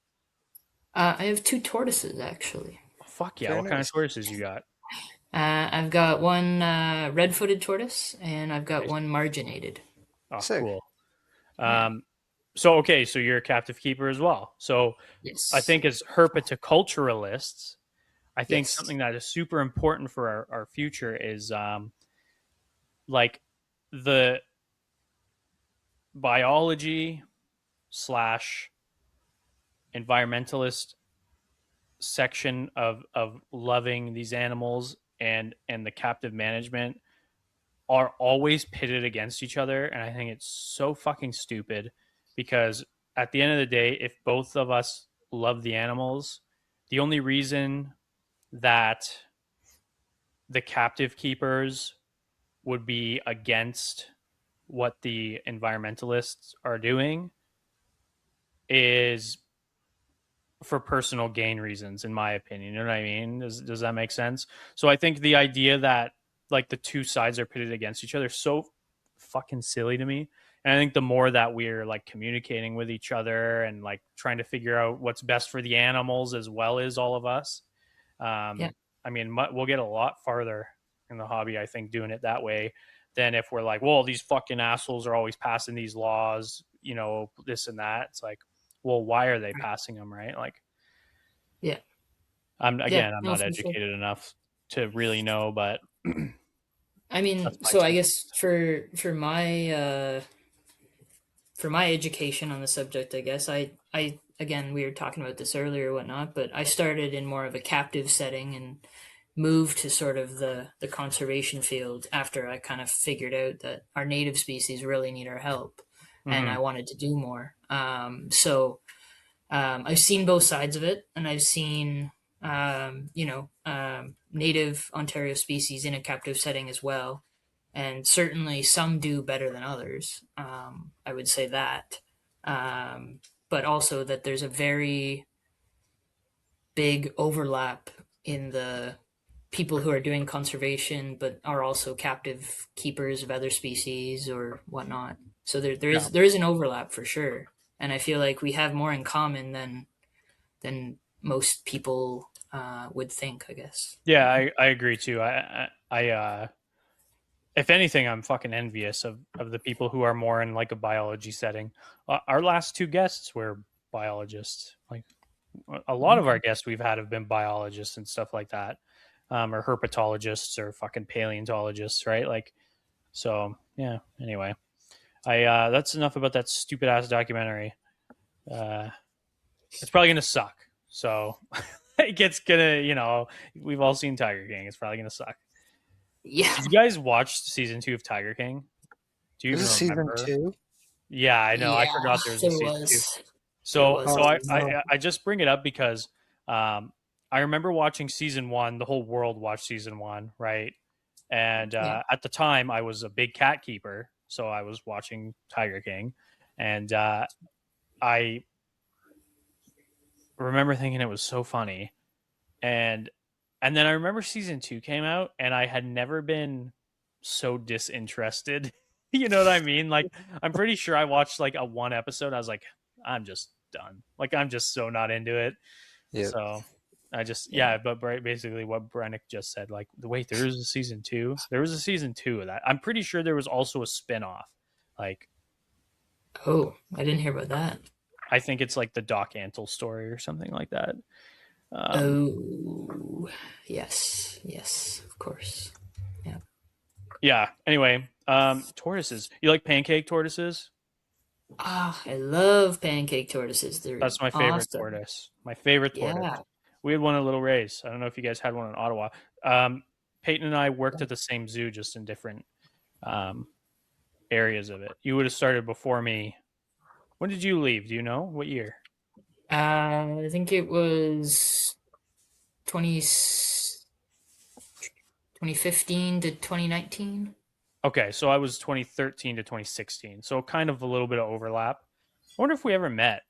Speaker 3: I have two tortoises actually.
Speaker 1: Oh, fuck yeah!
Speaker 2: Very
Speaker 1: What kind of
Speaker 2: nice.
Speaker 1: tortoises you got?
Speaker 3: I've got one red-footed tortoise, and I've got
Speaker 1: Nice.
Speaker 3: one marginated.
Speaker 1: Oh,
Speaker 2: Sick.
Speaker 1: cool.
Speaker 3: Yeah.
Speaker 1: Um, so okay, so you're a captive keeper as well. So I
Speaker 3: Yes.
Speaker 1: think as herpetoculturalists, I think
Speaker 3: Yes.
Speaker 1: something that is super important for our future is like the biology slash environmentalist section of loving these animals and the captive management are always pitted against each other, and I think it's so fucking stupid because at the end of the day, if both of us love the animals, the only reason that the captive keepers would be against what the environmentalists are doing is for personal gain reasons, in my opinion. You know what I mean? Does that make sense? So I think the idea that like the two sides are pitted against each other is so fucking silly to me. And I think the more that we're like communicating with each other and like trying to figure out what's best for the animals as well as all of us,
Speaker 3: Yeah.
Speaker 1: I mean, we'll get a lot farther in the hobby, I think, doing it that way than if we're like, well, these fucking assholes are always passing these laws, you know, this and that. It's like, well, why are they passing them, right? Like,
Speaker 3: Yeah. Yeah.
Speaker 1: I'm
Speaker 3: No,
Speaker 1: not
Speaker 3: for sure.
Speaker 1: educated enough to really know, but
Speaker 3: I
Speaker 1: that's
Speaker 3: mean,
Speaker 1: my
Speaker 3: so I
Speaker 1: two
Speaker 3: guess
Speaker 1: cents.
Speaker 3: for my education on the subject, I guess I again we were talking about this earlier or whatnot, but I started in more of a captive setting and moved to sort of the conservation field after I kind of figured out that our native species really need our help, and
Speaker 1: Mm-hmm.
Speaker 3: I wanted to do more. I've seen both sides of it, and I've seen native Ontario species in a captive setting as well, and certainly some do better than others. I would say that, but also that there's a very big overlap in the people who are doing conservation, but are also captive keepers of other species or whatnot. So
Speaker 1: Yeah.
Speaker 3: there is an overlap for sure, and I feel like we have more in common than most people would think. I guess.
Speaker 1: Yeah, I agree too. If anything, I'm fucking envious of the people who are more in like a biology setting. Our last two guests were biologists. Like a lot of our
Speaker 3: Okay.
Speaker 1: guests we've had have been biologists and stuff like that. or herpetologists or fucking paleontologists, right? Like, so yeah. Anyway, that's enough about that stupid ass documentary. It's probably gonna suck. So it's gonna, we've all seen Tiger King. It's probably gonna suck.
Speaker 3: Yeah.
Speaker 1: Did you guys watch season 2 of Tiger King? Do you
Speaker 2: This
Speaker 1: even
Speaker 2: is season
Speaker 1: remember?
Speaker 2: 2.
Speaker 1: Yeah, I know. I
Speaker 3: Yeah,
Speaker 1: forgot there was a
Speaker 3: there
Speaker 1: season 2.
Speaker 3: was. There
Speaker 1: So
Speaker 3: was.
Speaker 1: so
Speaker 2: Oh
Speaker 1: I
Speaker 2: no.
Speaker 1: I, I just bring it up because I remember watching season 1. The whole world watched season 1, right? And
Speaker 3: Yeah.
Speaker 1: at the time, I was a big cat keeper, so I was watching Tiger King, and I remember thinking it was so funny, and then I remember season 2 came out, and I had never been so disinterested. You know what I mean? Like, I'm pretty sure I watched like a one episode. I was like, I'm just done. Like, I'm just so not into it.
Speaker 2: Yep.
Speaker 1: So I just,
Speaker 3: Yeah.
Speaker 1: but basically what Brennick just said, like, wait, there was a season 2. There was a season 2 of that. I'm pretty sure there was also a spinoff. Like,
Speaker 3: Oh, I didn't hear about that.
Speaker 1: I think it's like the Doc Antle story or something like that.
Speaker 3: Oh, yes, yes, of course. Yeah.
Speaker 1: Yeah. Anyway, tortoises. You like pancake tortoises?
Speaker 3: Ah, I love pancake tortoises. They're
Speaker 1: That's my favorite
Speaker 3: awesome.
Speaker 1: tortoise. My favorite tortoise.
Speaker 3: Yeah.
Speaker 1: We had one at Little Ray's. I don't know if you guys had one in Ottawa. Peyton and I worked at the same zoo, just in different um, areas of it. You would have started before me. When did you leave? Do you know what year?
Speaker 3: I think it was 20, 2015 to 2019.
Speaker 1: Okay, so I was 2013 to 2016. So kind of a little bit of overlap. I wonder if we ever met.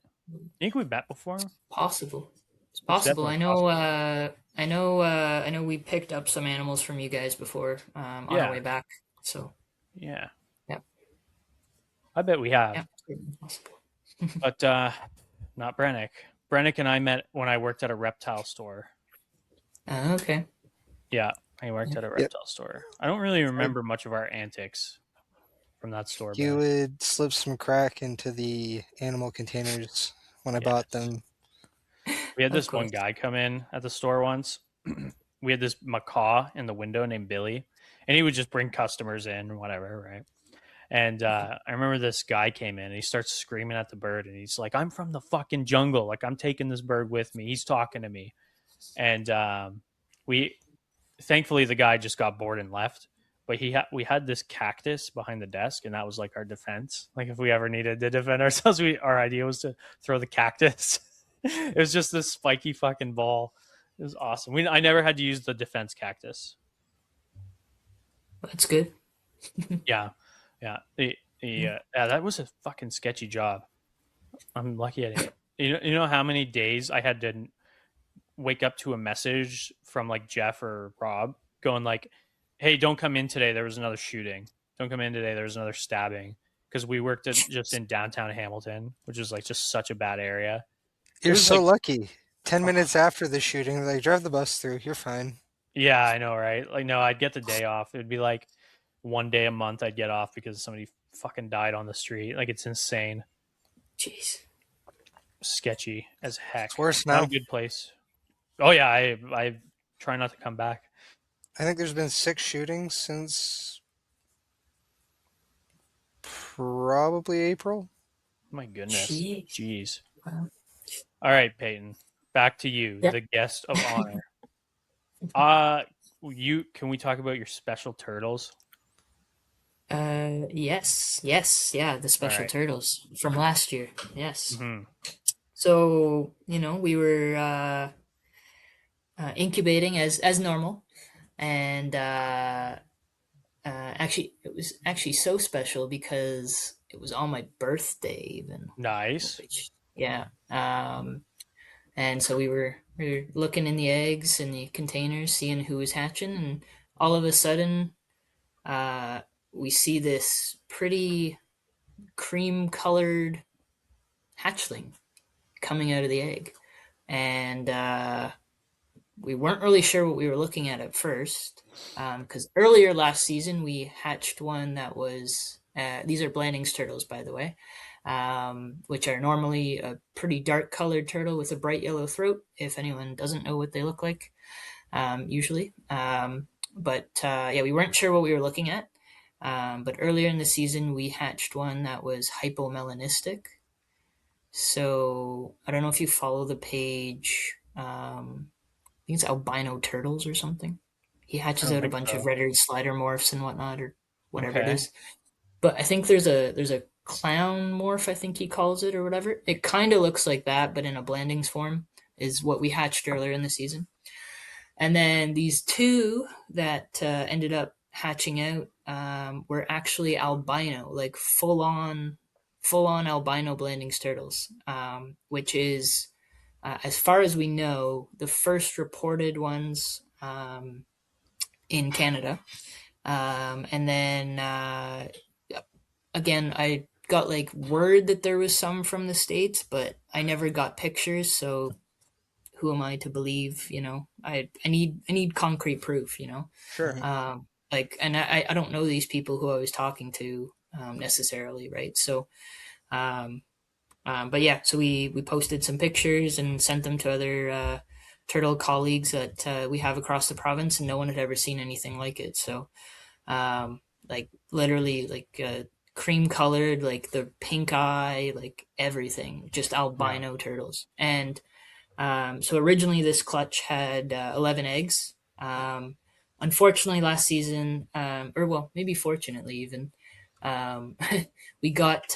Speaker 1: Think we met before?
Speaker 3: Possible. It's
Speaker 1: It's
Speaker 3: possible.
Speaker 1: definitely possible.
Speaker 3: I know we picked up some animals from you guys before, on our
Speaker 1: Yeah,
Speaker 3: way back. So,
Speaker 1: yeah.
Speaker 3: yeah,
Speaker 1: I bet we have.
Speaker 3: yeah, it's possible.
Speaker 1: But not Brennick. Brennick and I met when I worked at a reptile store.
Speaker 3: Okay.
Speaker 1: Yeah, I worked at a
Speaker 2: Yep.
Speaker 1: reptile store. I don't really remember much of our antics from that store.
Speaker 2: You
Speaker 1: Brennick.
Speaker 2: would slip some crack into the animal containers when I bought
Speaker 1: Yes.
Speaker 2: them.
Speaker 1: We had
Speaker 3: Of
Speaker 1: this one
Speaker 3: course.
Speaker 1: guy come in at the store once. We had this macaw in the window named Billy, and he would just bring customers in, whatever, right? And I remember this guy came in and he starts screaming at the bird, and he's like, "I'm from the fucking jungle. Like, I'm taking this bird with me. He's talking to me." And we, thankfully, the guy just got bored and left. But we had this cactus behind the desk, and that was like our defense. Like, if we ever needed to defend ourselves, our idea was to throw the cactus. It was just this spiky fucking ball. It was awesome. I never had to use the defense cactus.
Speaker 3: That's good.
Speaker 1: Yeah, yeah. Yeah, that was a fucking sketchy job. I'm lucky I didn't. You know how many days I had to wake up to a message from like Jeff or Rob going like, "Hey, don't come in today. There was another shooting. Don't come in today. There was another stabbing." Because we worked just in downtown Hamilton, which is like just such a bad area. It
Speaker 2: You're
Speaker 1: was
Speaker 2: so
Speaker 1: like,
Speaker 2: lucky. 10 minutes after the shooting, like drive the bus through. You're fine.
Speaker 1: yeah, I know, right? Like, no, I'd get the day off. It'd be like one day a month I'd get off because somebody fucking died on the street. Like, it's insane.
Speaker 3: Jeez.
Speaker 1: Sketchy as heck.
Speaker 2: It's worse
Speaker 1: Not
Speaker 2: now.
Speaker 1: a good place. Oh yeah, I try not to come back.
Speaker 2: I think there's been 6 shootings since probably April.
Speaker 1: My goodness.
Speaker 3: Jeez.
Speaker 1: Jeez.
Speaker 3: Wow.
Speaker 1: All right, Peyton. Back to you,
Speaker 3: Yeah.
Speaker 1: the guest of honor. Can we talk about your special turtles?
Speaker 3: Yes, yeah, the special
Speaker 1: right.
Speaker 3: turtles from last year. Yes.
Speaker 1: Mm-hmm.
Speaker 3: So, we were incubating as normal, and actually, it was actually so special because it was on my birthday, even.
Speaker 1: Nice.
Speaker 3: Which, yeah. And so we were looking in the eggs in the containers, seeing who was hatching, and all of a sudden, we see this pretty cream-colored hatchling coming out of the egg, and we weren't really sure what we were looking at first, because earlier last season we hatched one that was these are Blanding's turtles, by the way, which are normally a pretty dark colored turtle with a bright yellow throat, if anyone doesn't know what they look like. usually. But yeah, we weren't sure what we were looking at. But earlier in the season, we hatched one that was hypomelanistic. So I don't know if you follow the page. I think it's albino turtles or something. He
Speaker 1: I
Speaker 3: hatches
Speaker 1: don't
Speaker 3: out a
Speaker 1: think
Speaker 3: bunch of
Speaker 1: so.
Speaker 3: red-eared slider morphs and whatnot, or whatever it
Speaker 1: Okay.
Speaker 3: is. But I think there's a clown morph, I think he calls it, or whatever. It kind of looks like that, but in a blandings form is what we hatched earlier in the season. And then these two that ended up hatching out were actually albino, like full on albino blandings turtles, which is, as far as we know, the first reported ones in Canada. And then again, I got like word that there was some from the States, but I never got pictures, so who am I to believe? I need concrete proof.
Speaker 1: Sure.
Speaker 3: Like, and I don't know these people who I was talking to necessarily, right? So, um, but yeah, so we posted some pictures and sent them to other turtle colleagues that we have across the province, and no one had ever seen anything like it. So, like literally, like cream colored, like the pink eye, like everything, just
Speaker 1: Yeah.
Speaker 3: albino turtles. And so originally, this clutch had 11 eggs. Unfortunately, last season, or well, maybe fortunately even, um, we got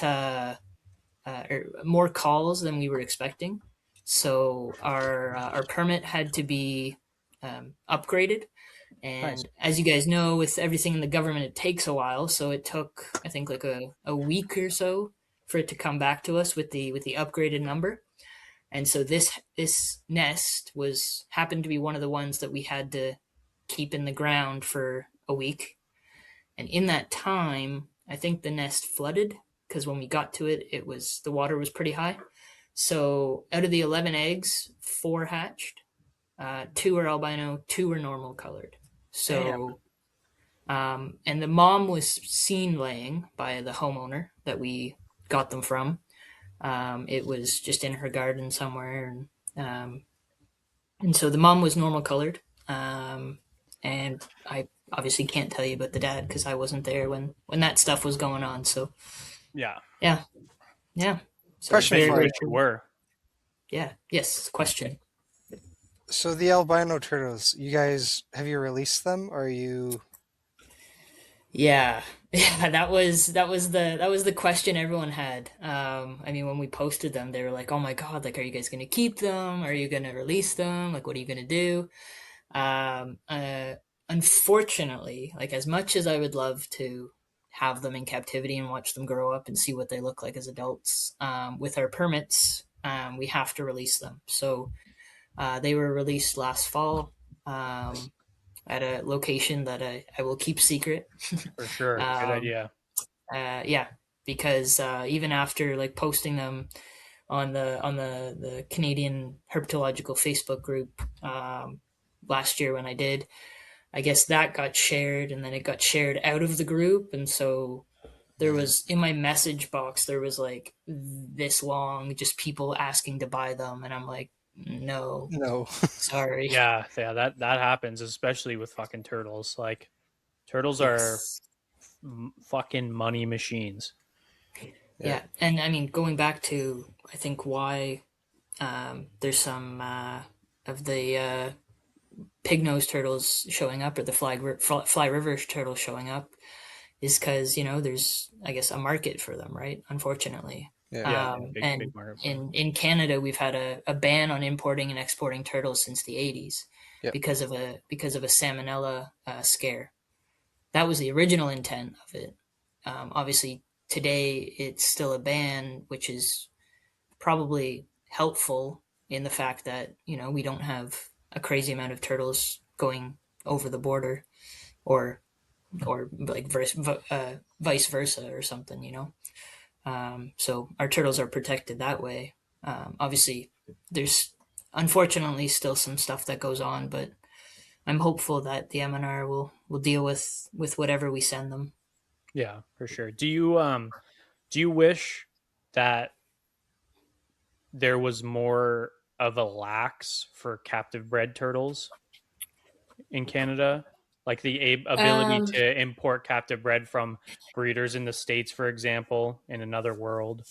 Speaker 3: more calls than we were expecting. So our permit had to be upgraded.
Speaker 1: Nice.
Speaker 3: And as you guys know, with everything in the government, it takes a while. So it took, I think, like a week or so for it to come back to us with the upgraded number. And so this nest was happened to be one of the ones that we had to keep in the ground for a week. And in that time, I think the nest flooded because when we got to it, the water was pretty high. So out of the 11 eggs, four hatched. Two were albino, two were normal colored.
Speaker 1: Damn.
Speaker 3: So, and the mom was seen laying by the homeowner that we got them from. It was just in her garden somewhere, and so the mom was normal colored. And I obviously can't tell you about the dad because I wasn't there when that stuff was going on. So
Speaker 1: Yeah.
Speaker 3: yeah, yeah. So
Speaker 2: Question
Speaker 1: Maybe
Speaker 3: very
Speaker 2: for
Speaker 3: very
Speaker 2: you.
Speaker 1: wish you
Speaker 3: cool.
Speaker 1: were.
Speaker 3: Yeah. Yes. Question.
Speaker 2: So the albino turtles, you guys, have you released them? Or are you?
Speaker 3: Yeah. Yeah, that was the question everyone had. I mean, when we posted them, they were like, "Oh my God, like, are you guys gonna keep them? Are you gonna release them? Like, what are you gonna do?" Um, uh, Unfortunately, like as much as I would love to have them in captivity and watch them grow up and see what they look like as adults, with our permits, we have to release them. So they were released last fall. At a location that I will keep secret.
Speaker 1: For sure. Good
Speaker 3: um,
Speaker 1: idea.
Speaker 3: yeah, because even after like posting them on the Canadian Herpetological Facebook group last year when I did, I guess that got shared and then it got shared out of the group, and so there was in my message box there was like this long just people asking to buy them, and I'm like, no,
Speaker 2: No.
Speaker 3: sorry.
Speaker 1: Yeah. Yeah. That happens, especially with fucking turtles. Like turtles are
Speaker 3: Yes.
Speaker 1: fucking money machines.
Speaker 2: Yeah.
Speaker 3: Yeah, and I mean, going back to I think why there's some of the pig nose turtles showing up or the fly river turtles showing up is because there's I guess a market for them, right? Unfortunately,
Speaker 2: Yeah.
Speaker 1: Yeah. Yeah. Big
Speaker 3: and
Speaker 1: market for 'em.
Speaker 3: in Canada we've had a ban on importing and exporting turtles since the 80s
Speaker 2: Yep.
Speaker 3: because of a salmonella scare. That was the original intent of it. Obviously, today it's still a ban, which is probably helpful in the fact that we don't have a crazy amount of turtles going over the border, or like vice versa or something. So our turtles are protected that way. Obviously, there's unfortunately still some stuff that goes on, but I'm hopeful that the MNR will deal with whatever we send them.
Speaker 1: Yeah, for sure. Do you wish that there was more of a lax for captive bred turtles? in Canada? Like the ability
Speaker 3: Um,
Speaker 1: to import captive bred from breeders in the States, for example, in another world.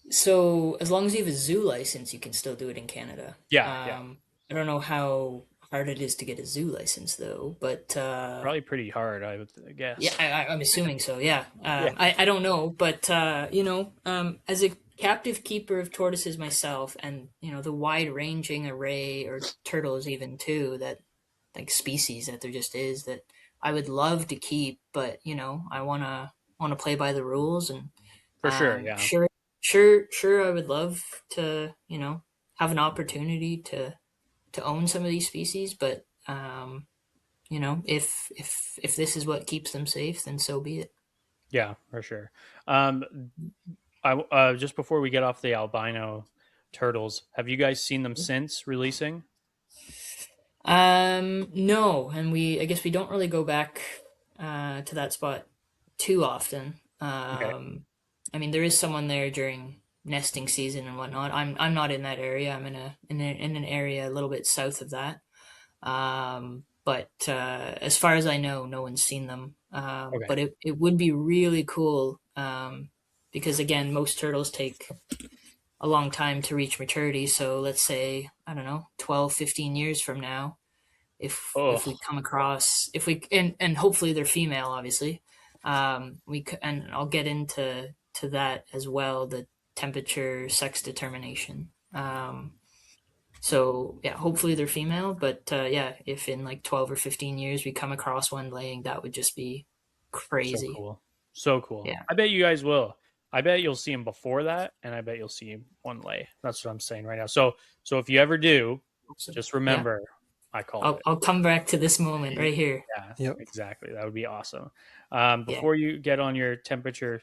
Speaker 3: so as long as you have a zoo license, you can still do it in Canada.
Speaker 1: Yeah, yeah,
Speaker 3: I don't know how hard it is to get a zoo license though, but
Speaker 1: probably pretty hard, I would
Speaker 3: yeah,
Speaker 1: guess.
Speaker 3: I'm assuming so. Yeah.
Speaker 1: Yeah,
Speaker 3: I don't know, but as a captive keeper of tortoises myself, and the wide ranging array or turtles even too that like species that there just is that I would love to keep, but I wanna play by the rules and
Speaker 1: for sure. Yeah,
Speaker 3: sure, sure, I would love to have an opportunity to own some of these species, but if this is what keeps them safe, then so be it.
Speaker 1: yeah, for sure. Um, I just before we get off the albino turtles, have you guys seen them since releasing?
Speaker 3: No, and I guess we don't really go back to that spot too often.
Speaker 1: Okay,
Speaker 3: I mean, there is someone there during nesting season and whatnot. I'm not in that area. I'm in an area a little bit south of that. But as far as I know, no one's seen them.
Speaker 1: okay,
Speaker 3: But it would be really cool because again, most turtles take a long time to reach maturity. So let's say, I don't know, 12, 15 years from now, if we
Speaker 1: oh,
Speaker 3: come across, if we and hopefully they're female, obviously. And I'll get into that as well, the temperature, sex determination. So yeah, hopefully they're female, but yeah, if in like 12 or 15 years we come across one laying, that would just be
Speaker 1: so
Speaker 3: crazy.
Speaker 1: cool, so cool.
Speaker 3: Yeah.
Speaker 1: I bet you guys will. I bet you'll see him before that, and I bet you'll see him one lay. That's what I'm saying right now. So if you ever do,
Speaker 3: So,
Speaker 1: just
Speaker 3: yeah.
Speaker 1: remember I called
Speaker 3: I'll
Speaker 1: it.
Speaker 3: I'll come back to this moment right here.
Speaker 1: Yeah,
Speaker 2: Yep.
Speaker 1: exactly. That would be awesome.
Speaker 3: Yeah.
Speaker 1: Before you get on your temperature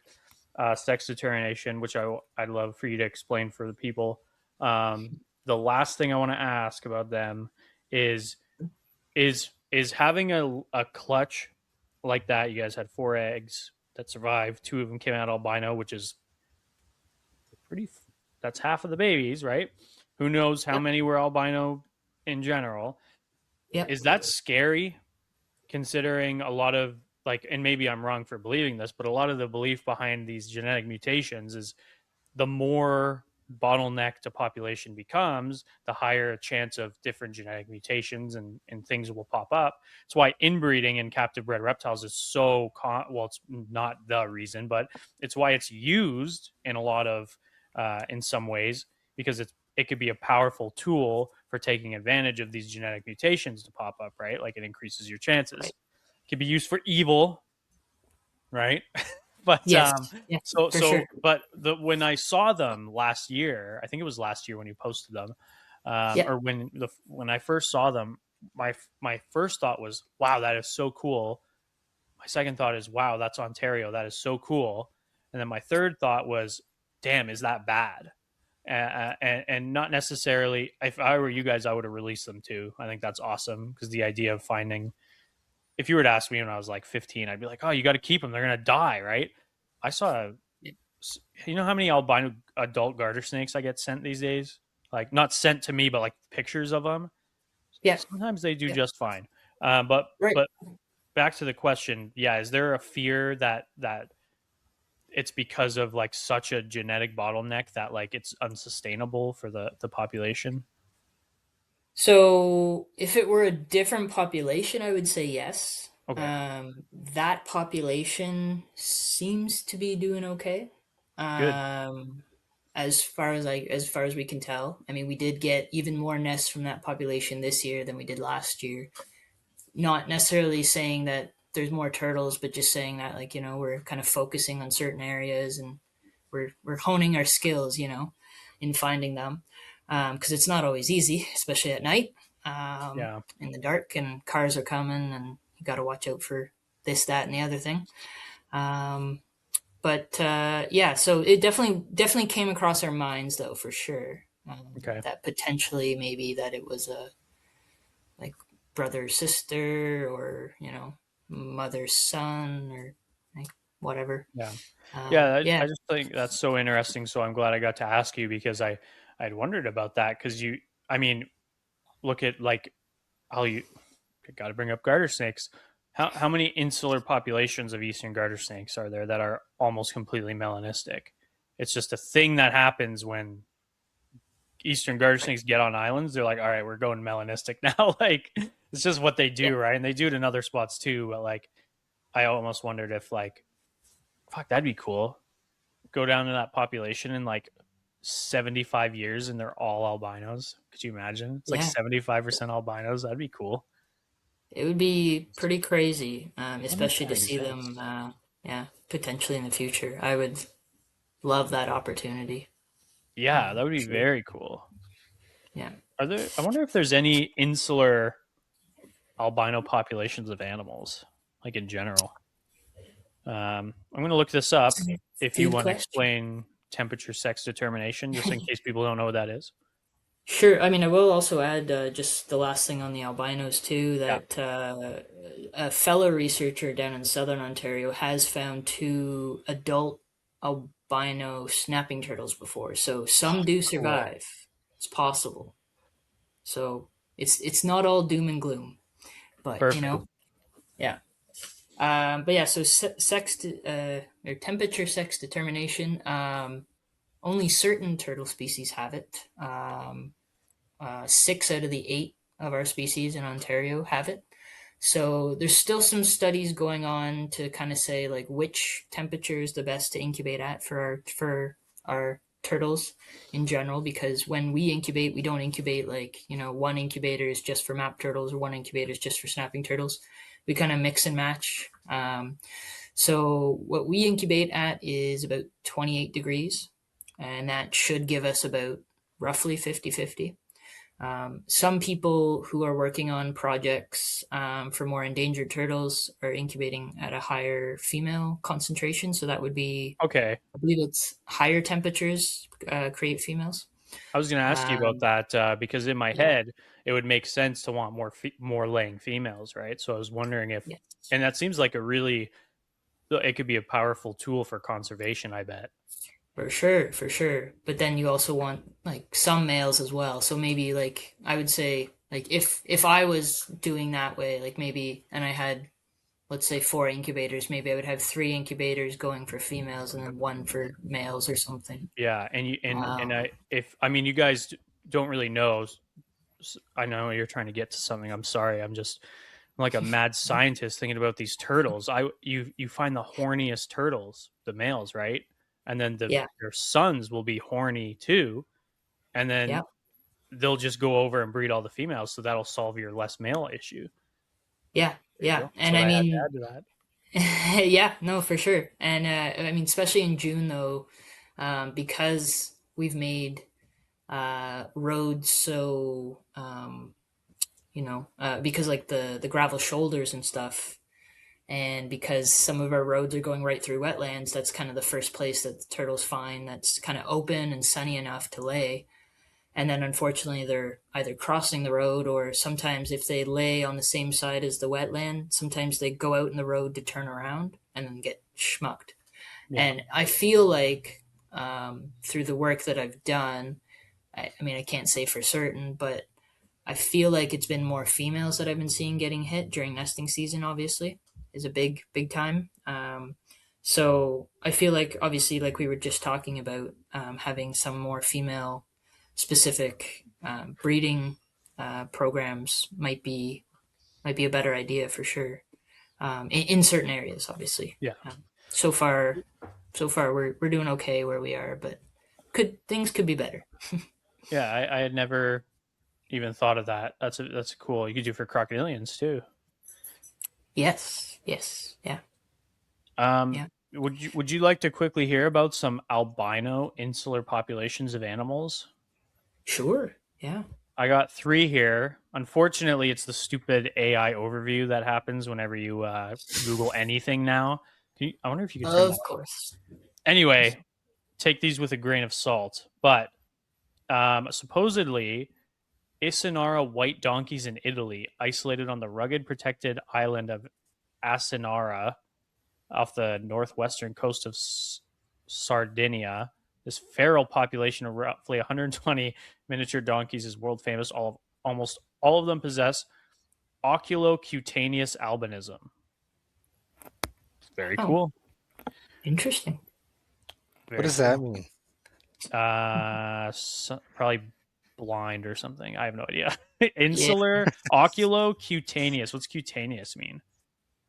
Speaker 1: sex determination, which I'd love for you to explain for the people. The last thing I want to ask about them is is having a clutch like that. You guys had 4 eggs that survived. 2 of them came out albino, which is pretty. That's half of the babies, right? Who knows how
Speaker 3: Yep.
Speaker 1: many were albino in general?
Speaker 3: Yep.
Speaker 1: Is that scary? Considering a lot of like, and maybe I'm wrong for believing this, but a lot of the belief behind these genetic mutations is the more bottlenecked a population becomes, the higher a chance of different genetic mutations and things will pop up. It's why inbreeding in captive bred reptiles is so well, it's not the reason, but it's why it's used in a lot of in some ways, because it could be a powerful tool for taking advantage of these genetic mutations to pop up, right? Like it increases your chances.
Speaker 3: Right.
Speaker 1: It could be used for evil, right? but
Speaker 3: Yes. Yeah. For sure.
Speaker 1: but when I saw them last year, I think it was last year when you posted them,
Speaker 3: Yeah.
Speaker 1: or when I first saw them, my first thought was, wow, that is so cool. My second thought is, wow, that's Ontario, that is so cool. And then my third thought was, damn, is that bad? And not necessarily. If I were you guys, I would have released them too. I think that's awesome because the idea of finding, if you were to ask me when I was like 15, I'd be like, oh, you got to keep them. They're going to die, right? I saw, you know how many albino adult garter snakes I get sent these days? Like not sent to me, but like pictures of them.
Speaker 3: Yeah.
Speaker 1: Sometimes they do
Speaker 3: Yeah.
Speaker 1: just fine. But
Speaker 3: Right.
Speaker 1: back to the question, yeah, is there a fear that it's because of like such a genetic bottleneck that like it's unsustainable for the population?
Speaker 3: So if it were a different population, I would say yes.
Speaker 1: Okay,
Speaker 3: That population seems to be doing okay.
Speaker 1: good.
Speaker 3: Um, as far as we can tell. I mean, we did get even more nests from that population this year than we did last year. Not necessarily saying that there's more turtles, but just saying that like, we're kind of focusing on certain areas and we're honing our skills, in finding them. Because it's not always easy, especially at night,
Speaker 1: Yeah,
Speaker 3: in the dark, and cars are coming, and you got to watch out for this, that, and the other thing. Um, but yeah, so it definitely came across our minds, though, for sure.
Speaker 1: okay.
Speaker 3: That potentially maybe that it was a like brother sister, or mother son, or like whatever.
Speaker 1: Yeah. Yeah,
Speaker 3: Yeah,
Speaker 1: I just think that's so interesting. So I'm glad I got to ask you because I'd wondered about that because I mean, look at like how you got to bring up garter snakes. How many insular populations of eastern garter snakes are there that are almost completely melanistic? It's just a thing that happens when eastern garter snakes get on islands. They're like, all right, we're going melanistic now. Like it's just what they
Speaker 3: Yeah.
Speaker 1: do, right? And they do it in other spots too. But like, I almost wondered if like, fuck, that'd be cool. Go down to that population in like 75 years and they're all albinos. Could you imagine? It's like
Speaker 3: Yeah.
Speaker 1: 75% albinos. That'd be cool.
Speaker 3: It would be pretty crazy,
Speaker 1: Wonder if
Speaker 3: especially
Speaker 1: that
Speaker 3: to see them,
Speaker 1: exists.
Speaker 3: yeah, potentially in the future. I would love that opportunity.
Speaker 1: Yeah, that would be
Speaker 3: Sure.
Speaker 1: very cool.
Speaker 3: Yeah.
Speaker 1: Are there? I wonder if there's any insular albino populations of animals, like in general. I'm going to look this up if you
Speaker 3: Good
Speaker 1: want to
Speaker 3: question.
Speaker 1: explain temperature sex determination, just in case people don't know what that is.
Speaker 3: Sure. I mean, I will also add just the last thing on the albinos too,
Speaker 1: Yeah.
Speaker 3: that a fellow researcher down in southern Ontario has found two adult albino snapping turtles before. So some do
Speaker 1: Cool.
Speaker 3: survive. It's possible. So it's not all doom and gloom, but
Speaker 1: Perfect.
Speaker 3: yeah. But yeah, so or temperature sex determination. Only certain turtle species have it. 6 out of the 8 of our species in Ontario have it. So there's still some studies going on to kind of say like which temperature is the best to incubate at for our turtles in general, because when we incubate, we don't incubate like, one incubator is just for map turtles or one incubator is just for snapping turtles. We kind of mix and match. So what we incubate at is about 28 degrees, and that should give us about roughly 50-50. Some people who are working on projects for more endangered turtles are incubating at a higher female concentration. So that would be,
Speaker 1: Okay.
Speaker 3: I believe it's higher temperatures create females.
Speaker 1: I was going to ask you about
Speaker 3: Um,
Speaker 1: that because in my
Speaker 3: yeah,
Speaker 1: head, it would make sense to want more laying females, right? So I was wondering if,
Speaker 3: yeah,
Speaker 1: and that seems like it could be a powerful tool for conservation, I bet.
Speaker 3: for sure, for sure. But then you also want like some males as well. So maybe like I would say like if I was doing that way, like maybe, and I had, let's say, 4 incubators, maybe I would have 3 incubators going for females and then one for males or something.
Speaker 1: Yeah, and you and
Speaker 3: Um,
Speaker 1: I if I mean you guys don't really know. I know you're trying to get to something. I'm sorry. I'm like a mad scientist thinking about these turtles. You find the horniest turtles, the males, right? And then
Speaker 3: yeah,
Speaker 1: their sons will be horny too, and
Speaker 3: yeah,
Speaker 1: then they'll just go over and breed all the females. So that'll solve your less male issue.
Speaker 3: yeah,
Speaker 1: There you
Speaker 3: yeah.
Speaker 1: go. That's
Speaker 3: And
Speaker 1: what
Speaker 3: I
Speaker 1: I had to
Speaker 3: mean,
Speaker 1: add to that.
Speaker 3: yeah, no, for sure. And I mean, especially in June though, because we've made roads so because like the gravel shoulders and stuff, and because some of our roads are going right through wetlands, that's kind of the first place that the turtles find that's kind of open and sunny enough to lay. And then unfortunately they're either crossing the road, or sometimes if they lay on the same side as the wetland, sometimes they go out in the road to turn around and then get schmucked.
Speaker 1: Yeah.
Speaker 3: And I feel like through the work that I've done, I mean, I can't say for certain, but I feel like it's been more females that I've been seeing getting hit during nesting season, obviously, is a big time. So I feel like, obviously, like we were just talking about, having some more female specific breeding programs might be a better idea for sure, in certain areas, obviously.
Speaker 1: Yeah.
Speaker 3: So far, we're doing okay where we are, but things could be better.
Speaker 1: Yeah. I had never even thought of that. That's cool. You could do for crocodilians too.
Speaker 3: Yes, yes, yeah,
Speaker 1: Um,
Speaker 3: yeah.
Speaker 1: would you like to quickly hear about some albino insular populations of animals?
Speaker 3: Sure. Yeah.
Speaker 1: I got 3 here. Unfortunately, it's the stupid AI overview that happens whenever you Google anything now. I wonder if you could turn that
Speaker 3: Of
Speaker 1: off.
Speaker 3: course.
Speaker 1: Anyway, take these with a grain of salt. But supposedly, Isanara white donkeys in Italy, isolated on the rugged protected island of Asinara off the northwestern coast of Sardinia. This feral population of roughly 120 miniature donkeys is world famous. Almost all of them possess oculocutaneous albinism. Very
Speaker 3: Oh.
Speaker 1: cool.
Speaker 3: Interesting.
Speaker 2: What does that mean?
Speaker 1: Probably blind or something. I have no idea. Insular oculocutaneous. What's cutaneous mean?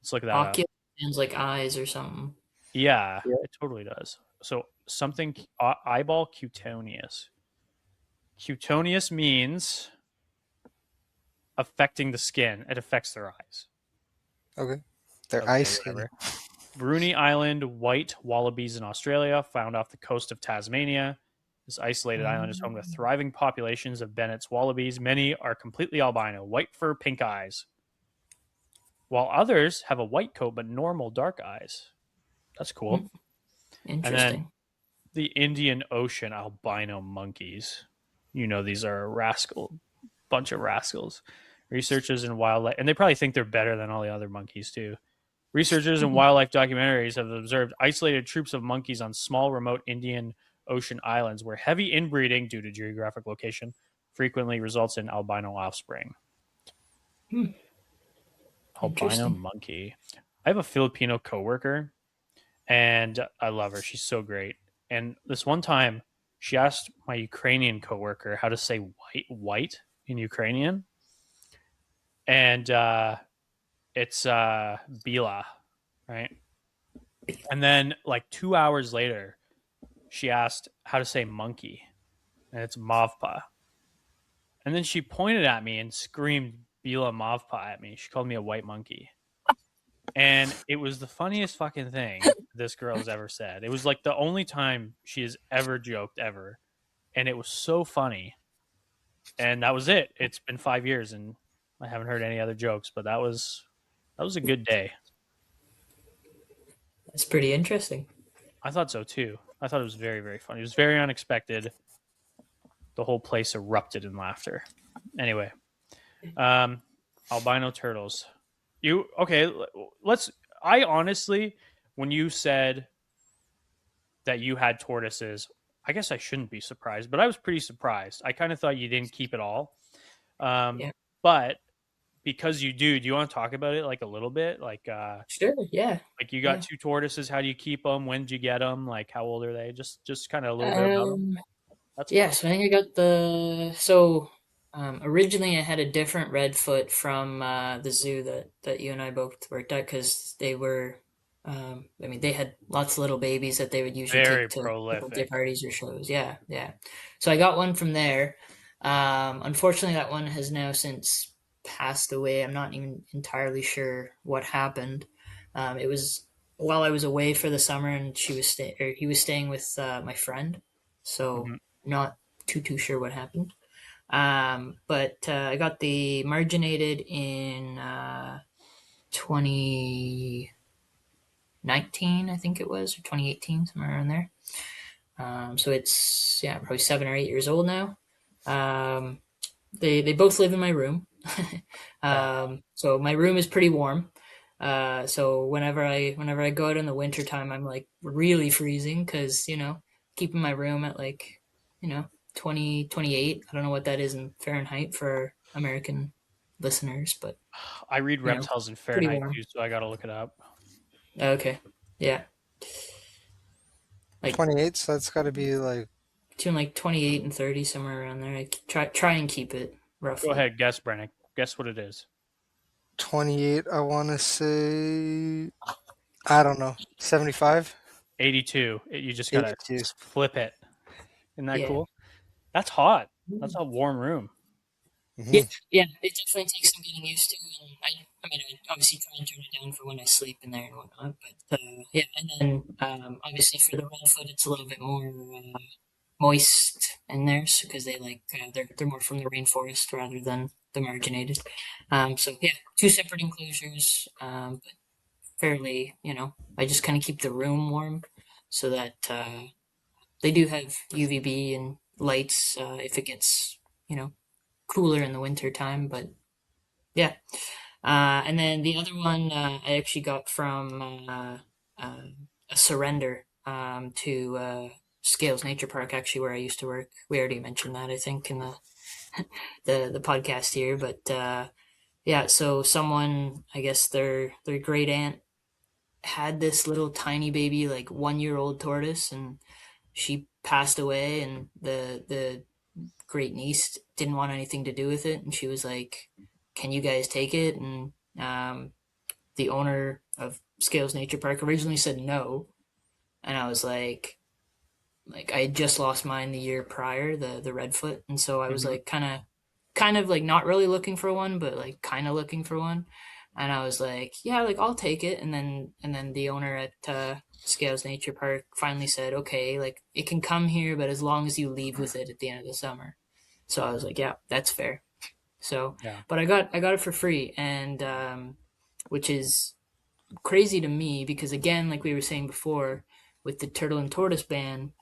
Speaker 1: Let's look that up.
Speaker 3: Ocular sounds like eyes or something.
Speaker 1: Yeah,
Speaker 2: Yeah.
Speaker 1: it totally does. So something eyeball cutaneous. Cutaneous means affecting the skin. It affects their eyes.
Speaker 2: Okay. Their
Speaker 1: Okay,
Speaker 2: eye skin.
Speaker 1: whatever. Bruny Island white wallabies in Australia, found off the coast of Tasmania. This isolated island is home to thriving populations of Bennett's wallabies. Many are completely albino, white fur, pink eyes, while others have a white coat but normal dark eyes. That's cool.
Speaker 3: Interesting.
Speaker 1: And then the Indian Ocean albino monkeys. You know, these are a bunch of rascals. Researchers in wildlife, and they probably think they're better than all the other monkeys too. Researchers in wildlife documentaries have observed isolated troops of monkeys on small, remote Indian Ocean islands where heavy inbreeding, due to geographic location, frequently results in albino offspring. Albino monkey. I have a Filipino coworker, and I love her. She's so great. And this one time, she asked my Ukrainian coworker how to say white in Ukrainian, and it's Bila, right? And then like 2 hours later, she asked how to say monkey, and it's Mavpa. And then she pointed at me and screamed Bila Mavpa at me. She called me a white monkey. And it was the funniest fucking thing this girl has ever said. It was like the only time she has ever joked ever. And it was so funny. And that was it. It's been 5 years and I haven't heard any other jokes, but that was a good day.
Speaker 3: That's pretty interesting.
Speaker 1: I thought so too. I thought it was very, very funny. It was very unexpected. The whole place erupted in laughter. Anyway, albino turtles. I honestly, when you said that you had tortoises, I guess I shouldn't be surprised, but I was pretty surprised. I kind of thought you didn't keep it all.
Speaker 3: Yeah.
Speaker 1: But because you do you want to talk about it like a little bit? Like,
Speaker 3: Sure, yeah.
Speaker 1: like you got 2 tortoises. How do you keep them? When did you get them? Like, how old are they? Just kind of a little bit about them. That's
Speaker 3: Yeah,
Speaker 1: fine.
Speaker 3: so I think I got originally I had a different redfoot from the zoo that you and I both worked at because they were, they had lots of little babies that they would usually
Speaker 1: Very
Speaker 3: take to
Speaker 1: prolific.
Speaker 3: birthday parties or shows. Yeah, yeah. So I got one from there. Unfortunately, that one has now since passed away. I'm not even entirely sure what happened. It was while I was away for the summer, and he was staying with my friend. So.
Speaker 1: Mhm.
Speaker 3: Not too sure what happened. But I got the marginated in 2019, I think it was, or 2018, somewhere around there. So it's probably 7 or 8 years old now. They both live in my room. So my room is pretty warm. So whenever I go out in the winter time, I'm like really freezing because keeping my room at 20, 28. I don't know what that is in Fahrenheit for American listeners, but
Speaker 1: I read reptiles in
Speaker 3: pretty
Speaker 1: Fahrenheit
Speaker 3: warm.
Speaker 1: too, so I got to look it up.
Speaker 3: Okay. Yeah. Like
Speaker 2: 28, so that's got to be like
Speaker 3: between 28 and 30, somewhere around there. I try and keep it roughly.
Speaker 1: Go ahead, guess, Brennan. Guess what it is.
Speaker 2: 28. I want to say, I don't know, 75.
Speaker 1: 82. You just gotta
Speaker 2: 82.
Speaker 1: flip it. Isn't that
Speaker 3: Yeah.
Speaker 1: cool? That's hot. That's a warm room.
Speaker 3: Yeah, it definitely takes some getting used to, and I obviously try and turn it down for when I sleep in there and whatnot. But yeah, and then obviously for the redfoot, it's a little bit more moist in there, because they're more from the rainforest rather than the marginated. So yeah, 2 separate enclosures, but fairly, I just kind of keep the room warm so that they do have UVB and lights if it gets cooler in the winter time. But yeah, and then the other one I actually got from a surrender to Scales Nature Park, actually, where I used to work. We already mentioned that, I think, in the podcast here, but yeah, so someone, I guess their great aunt had this little tiny baby, like 1 year old tortoise, and she passed away, and the great niece didn't want anything to do with it, and she was like, "Can you guys take it?" And the owner of Scales Nature Park originally said no, and I was like I had just lost mine the year prior, the redfoot, and so I was
Speaker 1: Hmm.
Speaker 3: like kind of like not really looking for one, but like kind of looking for one, and I was like, yeah, like I'll take it, and then the owner at Scales Nature Park finally said, okay, like it can come here, but as long as you leave with it at the end of the summer. So I was like, yeah, that's fair. So,
Speaker 1: Yeah.
Speaker 3: but I got it for free, and which is crazy to me because again, like we were saying before, with the turtle and tortoise ban,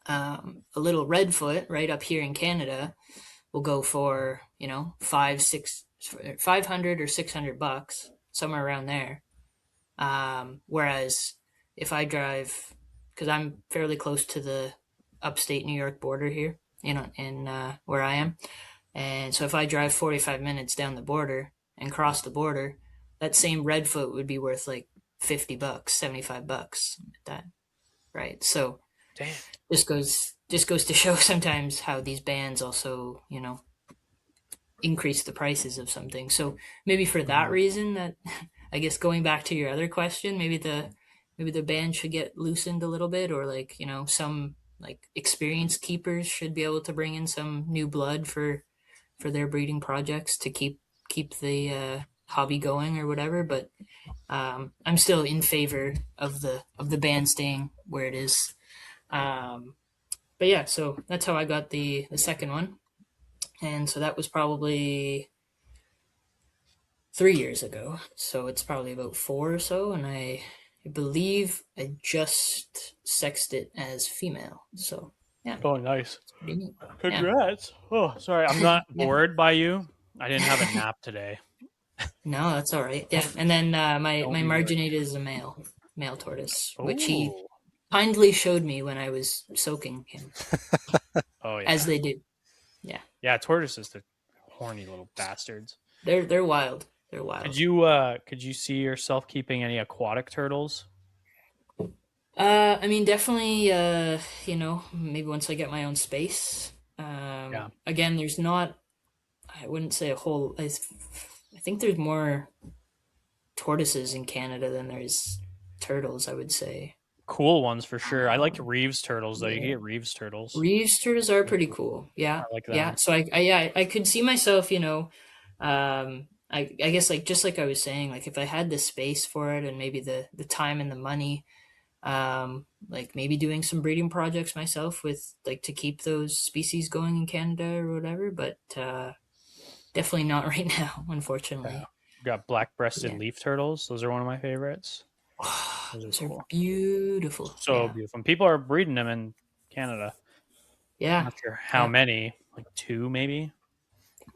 Speaker 3: a little redfoot right up here in Canada will go for 500 or $600, somewhere around there. Whereas if I drive, because I'm fairly close to the upstate New York border here, in where I am, and so if I drive 45 minutes down the border and cross the border, that same redfoot would be worth like $50, $75, that right? So
Speaker 1: Damn.
Speaker 3: just goes to show sometimes how these bans also, increase the prices of something. So maybe for that
Speaker 1: Mhm.
Speaker 3: reason, that I guess going back to your other question, maybe the ban should get loosened a little bit, or like some like experienced keepers should be able to bring in some new blood for their breeding projects to keep the hobby going or whatever. But I'm still in favor of the ban staying where it is. Um, but yeah, so that's how I got the second one, and so that was probably 3 years ago. So it's probably about four or so, and I believe I just sexed it as female. So yeah,
Speaker 1: Oh, nice.
Speaker 3: it's pretty neat. Yeah,
Speaker 1: Congrats. Oh, sorry. I'm not
Speaker 3: yeah.
Speaker 1: bored by you. I didn't have a nap today.
Speaker 3: No, that's all right. Yeah, and then my
Speaker 1: Don't be worried.
Speaker 3: marginated is a male tortoise, which he
Speaker 1: Oh.
Speaker 3: kindly showed me when I was soaking him,
Speaker 1: Oh
Speaker 3: as
Speaker 1: yeah.
Speaker 3: they do. Yeah,
Speaker 1: Yeah, tortoises, they're horny little bastards.
Speaker 3: they're wild. They're
Speaker 1: Could
Speaker 3: wild.
Speaker 1: you see yourself keeping any aquatic turtles?
Speaker 3: I mean, definitely. Maybe once I get my own space.
Speaker 1: Yeah.
Speaker 3: Again, there's not. I wouldn't say a whole. I think there's more tortoises in Canada than there's turtles. I would say.
Speaker 1: Cool ones for sure. I liked
Speaker 3: Um,
Speaker 1: Reeves turtles though. You can
Speaker 3: yeah,
Speaker 1: get Reeves turtles.
Speaker 3: Reeves turtles are pretty cool.
Speaker 1: I
Speaker 3: Yeah,
Speaker 1: like
Speaker 3: yeah.
Speaker 1: them.
Speaker 3: So I could see myself. I guess like just like I was saying, like if I had the space for it and maybe the time and the money, like maybe doing some breeding projects myself with like to keep those species going in Canada or whatever, but definitely not right now,
Speaker 1: Yeah.
Speaker 3: unfortunately.
Speaker 1: Got black-breasted
Speaker 3: Yeah.
Speaker 1: leaf turtles. Those are one of my favorites. Those are
Speaker 3: Those are
Speaker 1: cool.
Speaker 3: beautiful.
Speaker 1: So
Speaker 3: Yeah.
Speaker 1: beautiful. And people are breeding them in Canada. I'm
Speaker 3: Yeah.
Speaker 1: not sure how
Speaker 3: Yeah.
Speaker 1: many, like two maybe,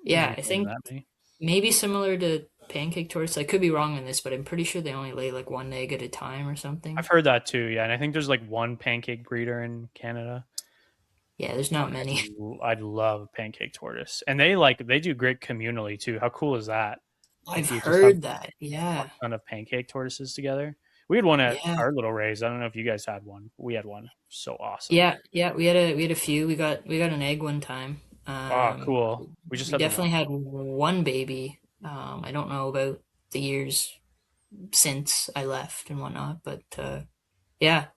Speaker 3: Yeah.
Speaker 1: maybe
Speaker 3: I
Speaker 1: not even
Speaker 3: think
Speaker 1: that many.
Speaker 3: maybe similar to pancake tortoise. I could be wrong on this, but I'm pretty sure they only lay like one egg at a time or
Speaker 1: I've
Speaker 3: something.
Speaker 1: heard that too. Yeah, and I think there's like one pancake breeder in Canada.
Speaker 3: Yeah. There's not many.
Speaker 1: I'd love pancake tortoise, and they do great communally too. How cool is that?
Speaker 3: I've
Speaker 1: Like you just have
Speaker 3: heard that.
Speaker 1: a
Speaker 3: Yeah.
Speaker 1: ton of pancake tortoises together. We had one at
Speaker 3: Yeah.
Speaker 1: our little raise. I don't know if you guys had one. We had one. So awesome.
Speaker 3: Yeah. Yeah. We had a few. We got an egg one time.
Speaker 1: Oh, cool. We just
Speaker 3: We
Speaker 1: had the one.
Speaker 3: definitely had one baby. I don't know about the years since I left and whatnot, but yeah,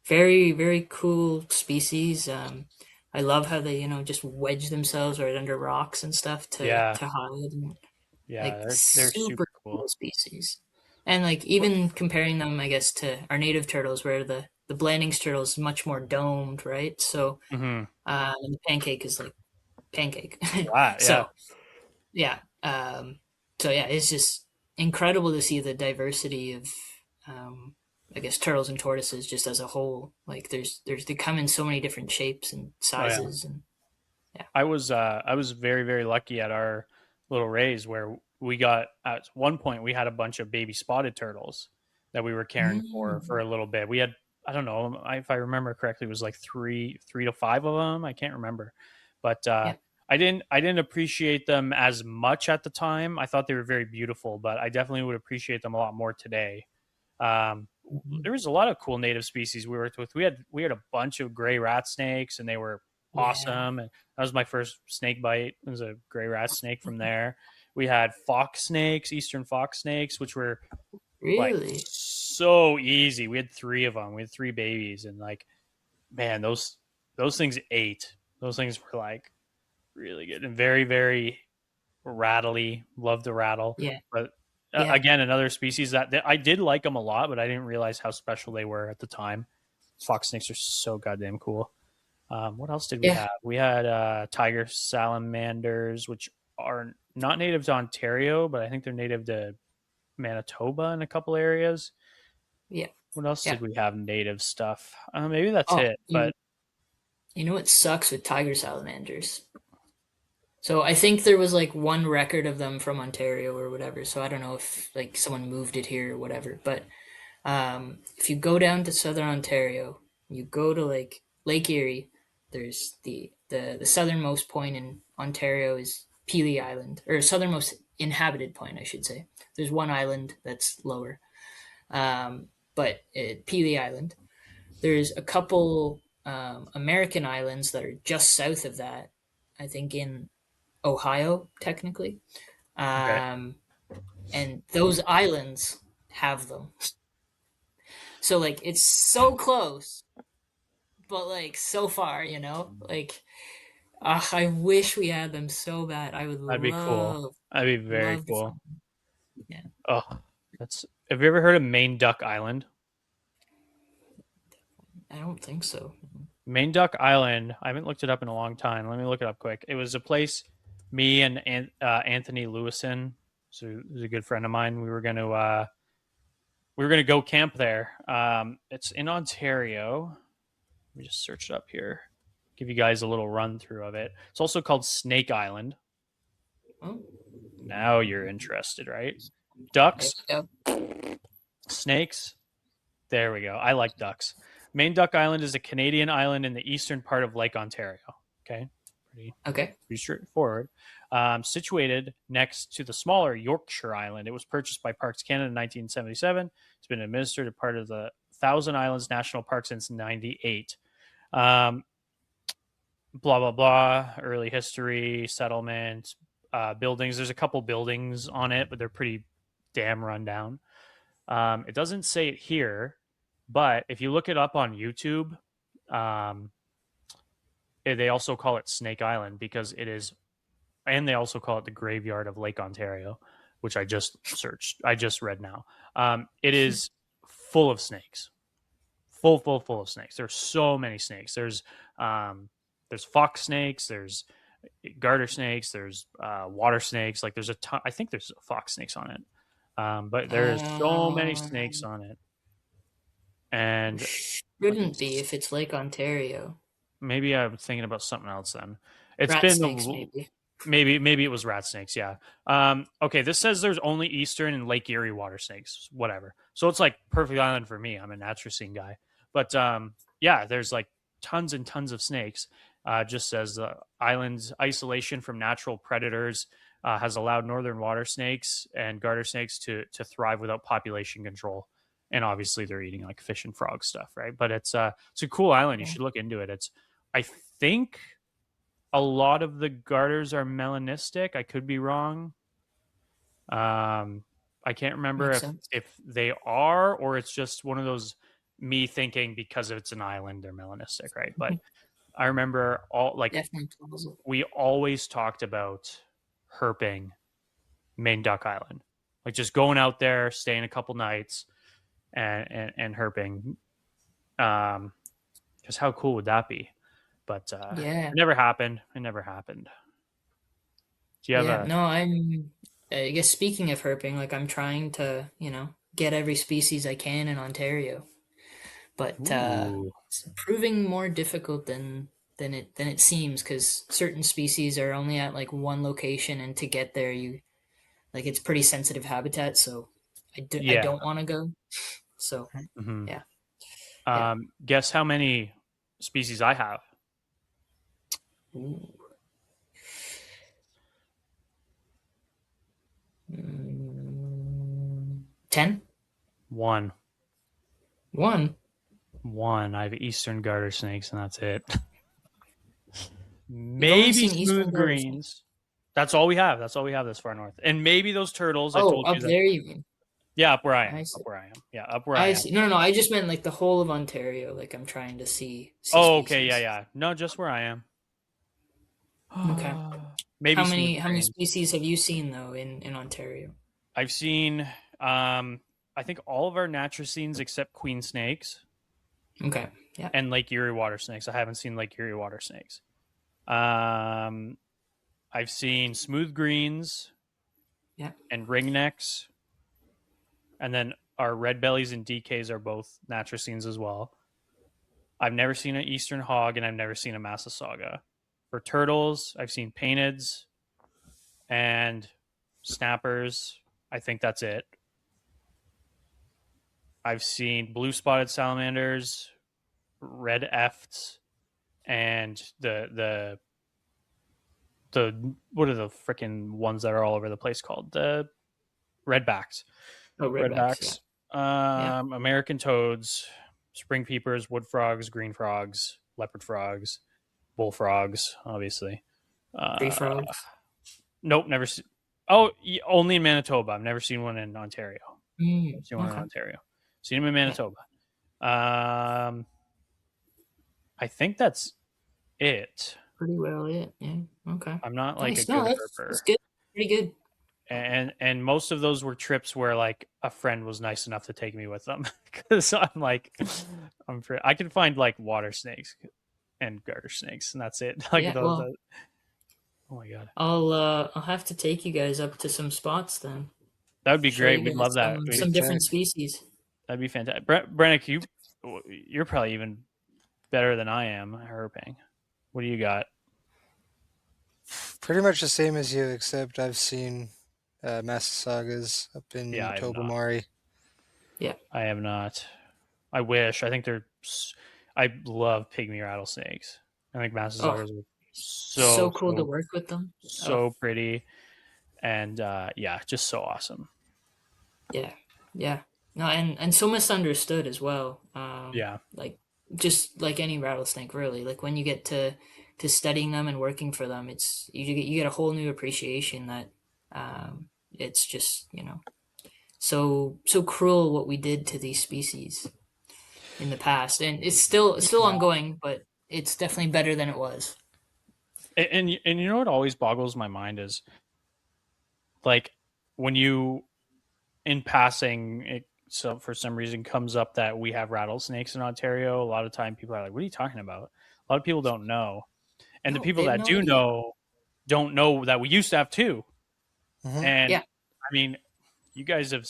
Speaker 3: very very cool species. I love how they just wedge themselves right under rocks and stuff to
Speaker 1: Yeah,
Speaker 3: to hide, and
Speaker 1: yeah,
Speaker 3: like
Speaker 1: they're
Speaker 3: super
Speaker 1: super cool.
Speaker 3: cool species. And like even comparing them, I guess, to our native turtles, where the Blandings turtle is much more domed, right? So
Speaker 1: Hmm.
Speaker 3: and the pancake is like pancake.
Speaker 1: Flat, yeah.
Speaker 3: So yeah, so yeah, it's just incredible to see the diversity of, um, I guess, turtles and tortoises just as a whole. Like they come in so many different shapes and
Speaker 1: Oh yeah.
Speaker 3: sizes, and yeah.
Speaker 1: I was very very lucky at our little raise where we got at one point we had a bunch of baby spotted turtles that we were caring for
Speaker 3: Mm,
Speaker 1: a little bit. We had I don't know if I remember correctly it was like three to five of them. I can't remember, but
Speaker 3: yeah,
Speaker 1: I didn't appreciate them as much at the time. I thought they were very beautiful, but I definitely would appreciate them a lot more today. Um,
Speaker 3: Mhm.
Speaker 1: there was a lot of cool native species we worked with. We had a bunch of gray rat snakes, and they were
Speaker 3: Yeah.
Speaker 1: awesome. And that was my first snake bite. It was a gray rat snake from there. We had fox snakes, eastern fox snakes, which were like
Speaker 3: Really?
Speaker 1: so easy. We had three of them. We had three babies, and like, man, those things ate. Those things were like really good and very, very rattly. Love to rattle.
Speaker 3: Yeah.
Speaker 1: But
Speaker 3: Yeah.
Speaker 1: again, another species that I did like them a lot, but I didn't realize how special they were at the time. Fox snakes are so goddamn cool. What else did we
Speaker 3: Yeah.
Speaker 1: have? We had tiger salamanders, which are not native to Ontario, but I think they're native to Manitoba in a couple areas.
Speaker 3: Yeah.
Speaker 1: What else
Speaker 3: Yeah.
Speaker 1: did we have native stuff? Maybe that's
Speaker 3: Oh,
Speaker 1: it. But
Speaker 3: you know what sucks with tiger salamanders? So I think there was like one record of them from Ontario or whatever. So I don't know if like someone moved it here or whatever. But if you go down to southern Ontario, you go to like Lake Erie. There's the southernmost point in Ontario is Pelee Island, or southernmost inhabited point, I should say. There's one island that's lower, but Pelee Island. There's a couple American islands that are just south of that. I think in Ohio, technically.
Speaker 1: okay,
Speaker 3: Um, and those islands have them. So like it's so close, but like so far, Like I wish we had them so bad. I would
Speaker 1: that'd be cool. That'd be very
Speaker 3: love to
Speaker 1: cool.
Speaker 3: find them. Yeah.
Speaker 1: Oh, that's. Have you ever heard of Maine Duck Island?
Speaker 3: I don't think so.
Speaker 1: Maine Duck Island. I haven't looked it up in a long time. Let me look it up quick. It was a place me and Anthony Lewison, so he's a good friend of mine. We were gonna go camp there. It's in Ontario. Let me just search it up here. Give you guys a little run through of it. It's also called Snake Island.
Speaker 3: Oh,
Speaker 1: Now you're interested, right?
Speaker 3: yep,
Speaker 1: Ducks,
Speaker 3: yep.
Speaker 1: snakes. There we go. I like ducks. Maine Duck Island is a Canadian island in the eastern part of Lake Ontario. Okay, pretty
Speaker 3: Okay.
Speaker 1: pretty straightforward. Situated next to the smaller Yorkshire Island, it was purchased by Parks Canada in 1977. It's been administered as part of the Thousand Islands National Park since '98. Um, blah blah blah. Early history, settlement, buildings. There's a couple buildings on it, but they're pretty damn rundown. It doesn't say it here, but if you look it up on YouTube, um, they also call it Snake Island because it is, and they also call it the graveyard of Lake Ontario, which I just searched. I just read now. It is full of snakes, full of snakes. There's so many snakes. There's fox snakes. There's garter snakes. There's water snakes. Like there's a ton. I think there's fox snakes on it. But there's so many snakes
Speaker 3: Um,
Speaker 1: on it, and like
Speaker 3: shouldn't be if it's Lake Ontario.
Speaker 1: maybe I'm thinking about something else. Then it's
Speaker 3: Rat
Speaker 1: been
Speaker 3: snakes, maybe.
Speaker 1: maybe it was rat snakes. Yeah. Okay. This says there's only eastern and Lake Erie water snakes. Whatever. So it's like perfect island for me. I'm a naturcine guy, but yeah, there's like tons and tons of snakes. Just says the island's isolation from natural predators has allowed northern water snakes and garter snakes to thrive without population control. And obviously, they're eating like fish and frog stuff, right? But it's a cool island. You
Speaker 3: Yeah.
Speaker 1: should look into it. I think a lot of the garters are melanistic. I could be wrong. I can't remember
Speaker 3: Makes
Speaker 1: if
Speaker 3: sense.
Speaker 1: if they are or it's just one of those me thinking because it's an island they're melanistic, right? But I remember all like
Speaker 3: Definitely plausible.
Speaker 1: we always talked about herping Maine Duck Island, like just going out there, staying a couple nights, and herping. Because how cool would that be? But
Speaker 3: Yeah.
Speaker 1: it never happened. It never happened. Do you have
Speaker 3: Yeah.
Speaker 1: a
Speaker 3: No, I guess speaking of herping, like I'm trying to, get every species I can in Ontario, but
Speaker 1: ooh?
Speaker 3: it's proving more difficult than it seems because certain species are only at like one location, and to get there, it's pretty sensitive habitat, so I
Speaker 1: Yeah.
Speaker 3: don't want to go. So
Speaker 1: Hmm.
Speaker 3: yeah, yeah.
Speaker 1: Guess how many species I have?
Speaker 3: Ooh. 10?
Speaker 1: One.
Speaker 3: One?
Speaker 1: One. I have eastern garter snakes, and that's it.
Speaker 3: You've only
Speaker 1: Maybe
Speaker 3: seen eastern
Speaker 1: smooth
Speaker 3: garter snakes.
Speaker 1: greens. That's all we have. That's all we have this far north. And maybe those turtles. I
Speaker 3: Oh,
Speaker 1: told you
Speaker 3: up
Speaker 1: that.
Speaker 3: there even.
Speaker 1: Yeah, up where I am.
Speaker 3: I
Speaker 1: Up
Speaker 3: see.
Speaker 1: where I am. Yeah, up where I
Speaker 3: I
Speaker 1: am.
Speaker 3: see. No, no, no. I just meant like the whole of Ontario. Like I'm trying to see
Speaker 1: Oh, okay. Yeah,
Speaker 3: species.
Speaker 1: yeah. No, just where I am.
Speaker 3: Okay.
Speaker 1: Maybe
Speaker 3: How
Speaker 1: smooth
Speaker 3: many
Speaker 1: greens.
Speaker 3: species have you seen though in Ontario?
Speaker 1: I've seen, I think all of our natricines except queen snakes
Speaker 3: Okay. Yeah.
Speaker 1: and Lake Erie water snakes. I haven't seen Lake Erie water snakes. I've seen smooth greens
Speaker 3: Yeah.
Speaker 1: and ringnecks, and then our red bellies and DKs are both natricines as well. I've never seen an eastern hog, and I've never seen a Massasauga. For turtles, I've seen painteds and snappers. I think that's it. I've seen blue spotted salamanders, red efts, and the what are the freaking ones that are all over the place called? The redbacks.
Speaker 3: Oh, redbacks.
Speaker 1: Redbacks.
Speaker 3: Yeah.
Speaker 1: American toads, spring peepers, wood frogs, green frogs, leopard frogs, bullfrogs, obviously.
Speaker 3: Tree
Speaker 1: Uh,
Speaker 3: frogs.
Speaker 1: nope, never seen. Oh, only in Manitoba. I've never seen one in Ontario. Never seen one in
Speaker 3: Okay.
Speaker 1: Ontario. Seen them in
Speaker 3: Yeah.
Speaker 1: Manitoba. I think that's it.
Speaker 3: Pretty well it. Yeah. Okay.
Speaker 1: I'm not like
Speaker 3: Nice.
Speaker 1: a
Speaker 3: No,
Speaker 1: good
Speaker 3: that's
Speaker 1: herper.
Speaker 3: good. Pretty good.
Speaker 1: And most of those were trips where like a friend was nice enough to take me with them because I'm like I can find like water snakes and garter snakes and that's it. Like
Speaker 3: Yeah.
Speaker 1: those.
Speaker 3: Well,
Speaker 1: Oh my god,
Speaker 3: I'll have to take you guys up to some spots then.
Speaker 1: that would be
Speaker 3: Show
Speaker 1: great.
Speaker 3: you
Speaker 1: We'd
Speaker 3: guys
Speaker 1: love that.
Speaker 3: some different species.
Speaker 1: That'd be fantastic. Brennick, you're probably even better than I am at herping. What do you got?
Speaker 2: Pretty much the same as you, except I've seen Massasaugas up in
Speaker 1: Yeah, I have not.
Speaker 2: Tobermory.
Speaker 3: Yeah.
Speaker 1: I have not. I wish. I think they're. I love pygmy rattlesnakes. I think
Speaker 3: Oh,
Speaker 1: Massasaugas are
Speaker 3: so cool to work with them.
Speaker 1: so pretty, and yeah, just so awesome.
Speaker 3: Yeah. Yeah. No, and so misunderstood as well.
Speaker 1: Yeah,
Speaker 3: Like just like any rattlesnake, really. Like when you get to studying them and working for them, it's you get a whole new appreciation that it's just so cruel what we did to these species in the past, and it's still ongoing, but it's definitely better than it was.
Speaker 1: and you know what always boggles my mind is like when you in passing it. So for some reason comes up that we have rattlesnakes in Ontario. A lot of time people are like, "What are you talking about?" A lot of people don't know, and the
Speaker 3: No,
Speaker 1: people
Speaker 3: they have
Speaker 1: that
Speaker 3: no
Speaker 1: do
Speaker 3: idea.
Speaker 1: know don't know that we used to have two.
Speaker 2: Mm-hmm.
Speaker 1: And
Speaker 3: Yeah.
Speaker 1: I mean, you guys have,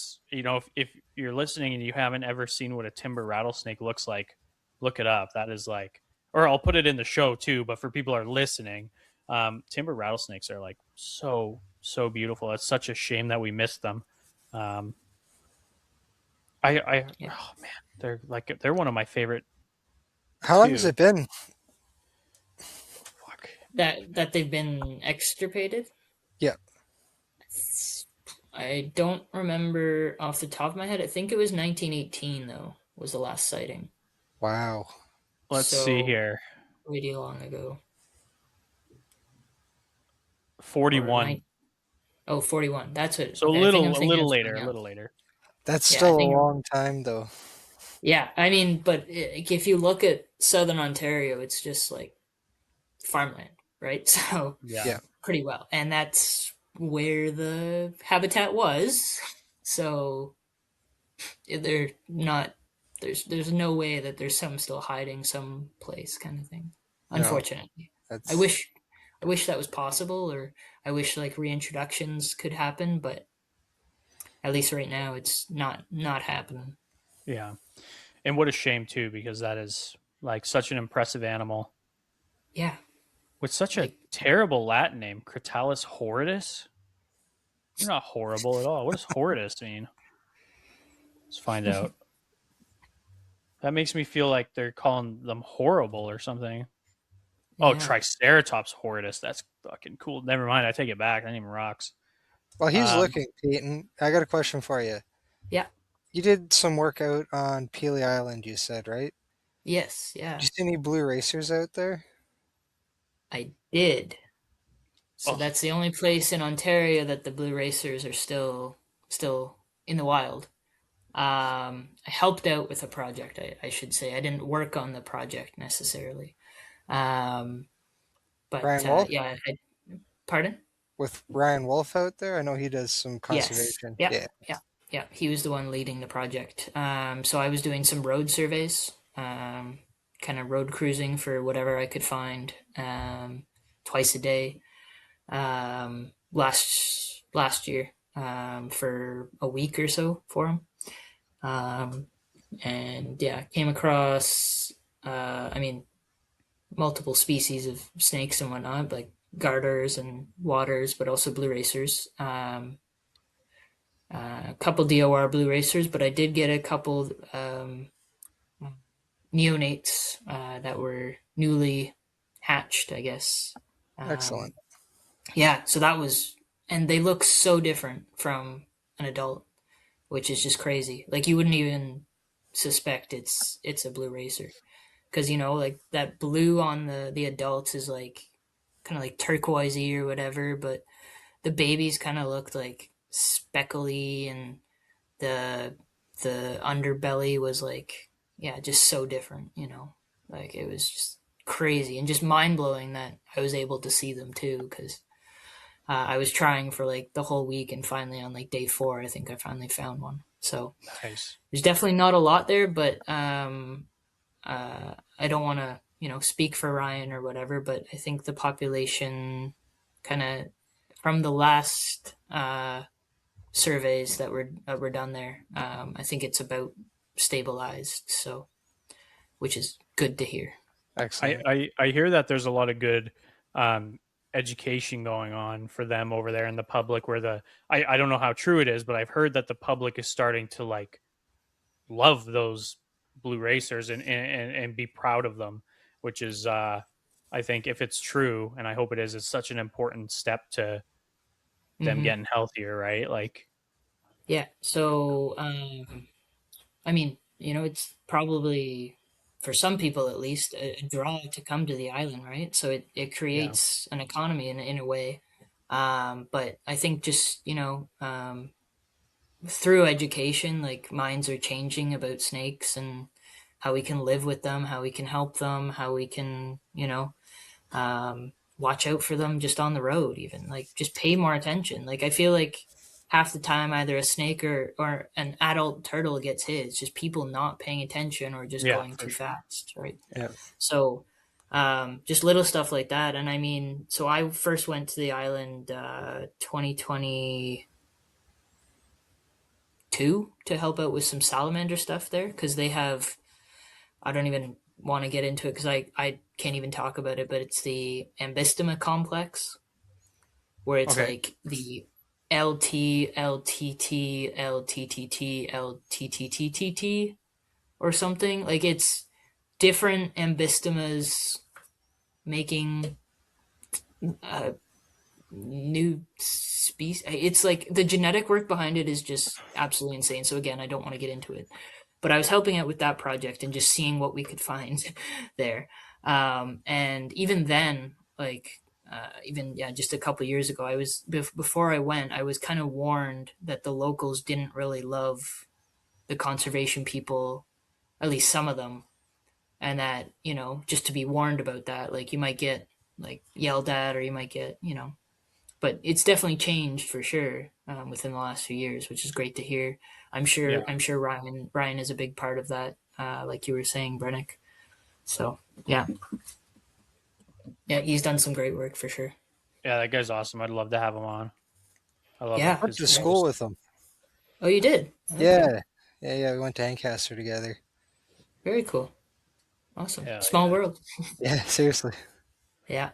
Speaker 1: if you're listening and you haven't ever seen what a timber rattlesnake looks like, look it up. That is like, or I'll put it in the show too. But for people who are listening, timber rattlesnakes are like so beautiful. It's such a shame that we missed them.
Speaker 3: Yeah.
Speaker 1: Oh man, they're one of my favorite.
Speaker 2: How long has it been?
Speaker 1: Fuck.
Speaker 3: That they've been extirpated.
Speaker 2: Yeah.
Speaker 3: I don't remember off the top of my head. I think it was 1918 though was the last sighting.
Speaker 2: Wow.
Speaker 1: Let's see here.
Speaker 3: Pretty long ago.
Speaker 1: 41.
Speaker 3: 41. That's it.
Speaker 1: So
Speaker 3: Okay,
Speaker 1: a
Speaker 3: I think I'm thinking
Speaker 1: little
Speaker 3: of
Speaker 1: later,
Speaker 3: something
Speaker 1: a little
Speaker 3: else.
Speaker 1: later.
Speaker 2: That's
Speaker 3: Yeah, I
Speaker 2: still a
Speaker 3: think
Speaker 2: long time, though.
Speaker 3: Yeah, I mean, but if you look at southern Ontario, it's just like farmland, right? So
Speaker 1: Yeah.
Speaker 3: pretty well, and that's where the habitat was. So they're not. There's no way that there's some still hiding someplace, kind of thing.
Speaker 2: No,
Speaker 3: Unfortunately,
Speaker 2: that's
Speaker 3: I wish that was possible, or I wish like reintroductions could happen, but at least right now it's not happening.
Speaker 1: Yeah. And what a shame too, because that is like such an impressive animal
Speaker 3: Yeah,
Speaker 1: with such a
Speaker 3: like
Speaker 1: terrible Latin name, Critalis horridus. You're not horrible at all. What does horridus mean? Let's find out. That makes me feel like they're calling them horrible or something. Oh,
Speaker 3: yeah.
Speaker 1: Triceratops horridus. That's fucking cool. Never mind. I take it back. That even rocks.
Speaker 2: While he's
Speaker 1: Um,
Speaker 2: looking, Peyton, I got a question for you.
Speaker 3: Yeah.
Speaker 2: You did some work out on Peely Island, you said, right?
Speaker 3: Yes.
Speaker 2: Did
Speaker 3: Yeah.
Speaker 2: you see any blue racers out there?
Speaker 3: I did. So
Speaker 1: oh,
Speaker 3: that's the only place in Ontario that the blue racers are still in the wild. I helped out with a project, I should say. I didn't work on the project necessarily. Um, but
Speaker 2: Ryan Wolf?
Speaker 3: yeah, pardon?
Speaker 2: With Ryan Wolf out there? I know he does some
Speaker 3: Yes.
Speaker 2: conservation.
Speaker 3: Yeah.
Speaker 2: Yeah,
Speaker 3: Yeah. Yeah. He was the one leading the project. So I was doing some road surveys, kind of road cruising for whatever I could find, twice a day. Last year, for a week or so for him. Um, and yeah, came across, I mean, multiple species of snakes and whatnot, like garters and waters, but also blue racers. A couple DOR blue racers, but I did get a couple neonates that were newly hatched, I guess. Um,
Speaker 2: excellent.
Speaker 3: yeah, so that was, and they look so different from an adult, which is just crazy. Like you wouldn't even suspect it's a blue racer because like that blue on the adults is like kind of like turquoisey or whatever, but the babies kind of looked like speckly, and the the underbelly was like, yeah, just so different. Like it was just crazy and just mind blowing that I was able to see them too because I was trying for like the whole week, and finally on like day 4, I think I finally found one. So
Speaker 1: nice.
Speaker 3: there's definitely not a lot there, but I don't want to, speak for Ryan or whatever, but I think the population kind of from the last surveys that were done there, I think it's about stabilized. So, which is good to hear.
Speaker 2: Excellent.
Speaker 1: I hear that there's a lot of good um, education going on for them over there in the public. Where I don't know how true it is, but I've heard that the public is starting to like love those blue racers and be proud of them, which is I think if it's true, and I hope it is, it's such an important step to them
Speaker 3: Hmm.
Speaker 1: getting healthier, right? Like,
Speaker 3: Yeah. So, I mean, it's probably for some people at least a draw to come to the island, right? So it
Speaker 1: yeah,
Speaker 3: creates an economy in a way. But I think just, through education, like minds are changing about snakes and how we can live with them, how we can help them, how we can, watch out for them just on the road, even like just pay more attention. Like I feel like half the time either a snake or an adult turtle gets hit. It's just people not paying attention or just
Speaker 1: yeah,
Speaker 3: going
Speaker 1: for
Speaker 3: too
Speaker 1: sure.
Speaker 3: fast, right?
Speaker 2: Yeah,
Speaker 3: So just little stuff like that. And I mean, so I first went to the island 2022 to help out with some salamander stuff there because they have, I don't even want to get into it because I can't even talk about it, but it's the Ambystoma complex where it's
Speaker 1: Okay,
Speaker 3: like the LT, LTT, LTTT, LTTTTT or something. Like it's different ambystomas making uh, new species. It's like the genetic work behind it is just absolutely insane. So again, I don't want to get into it, but I was helping out with that project and just seeing what we could find there. And even then, like even yeah, just a couple years ago, I was before I went, I was kind of warned that the locals didn't really love the conservation people, at least some of them, and that just to be warned about that, like you might get like yelled at, or you might get but it's definitely changed for sure within the last few years, which is great to hear. I'm
Speaker 1: yeah,
Speaker 3: sure. I'm sure Ryan is a big part of that, like you were saying, Brennick. So yeah, yeah, he's done some great work for sure.
Speaker 1: yeah, that guy's awesome. I'd love to have him on. I love
Speaker 3: Yeah,
Speaker 2: went
Speaker 1: his
Speaker 2: to
Speaker 3: yeah.
Speaker 2: school
Speaker 1: post.
Speaker 2: with him.
Speaker 3: Oh, you did? Okay,
Speaker 2: Yeah, yeah. We went to Ancaster together.
Speaker 3: very cool. Awesome.
Speaker 1: Yeah,
Speaker 3: Small
Speaker 1: yeah.
Speaker 3: world.
Speaker 2: Yeah, seriously.
Speaker 3: Yeah.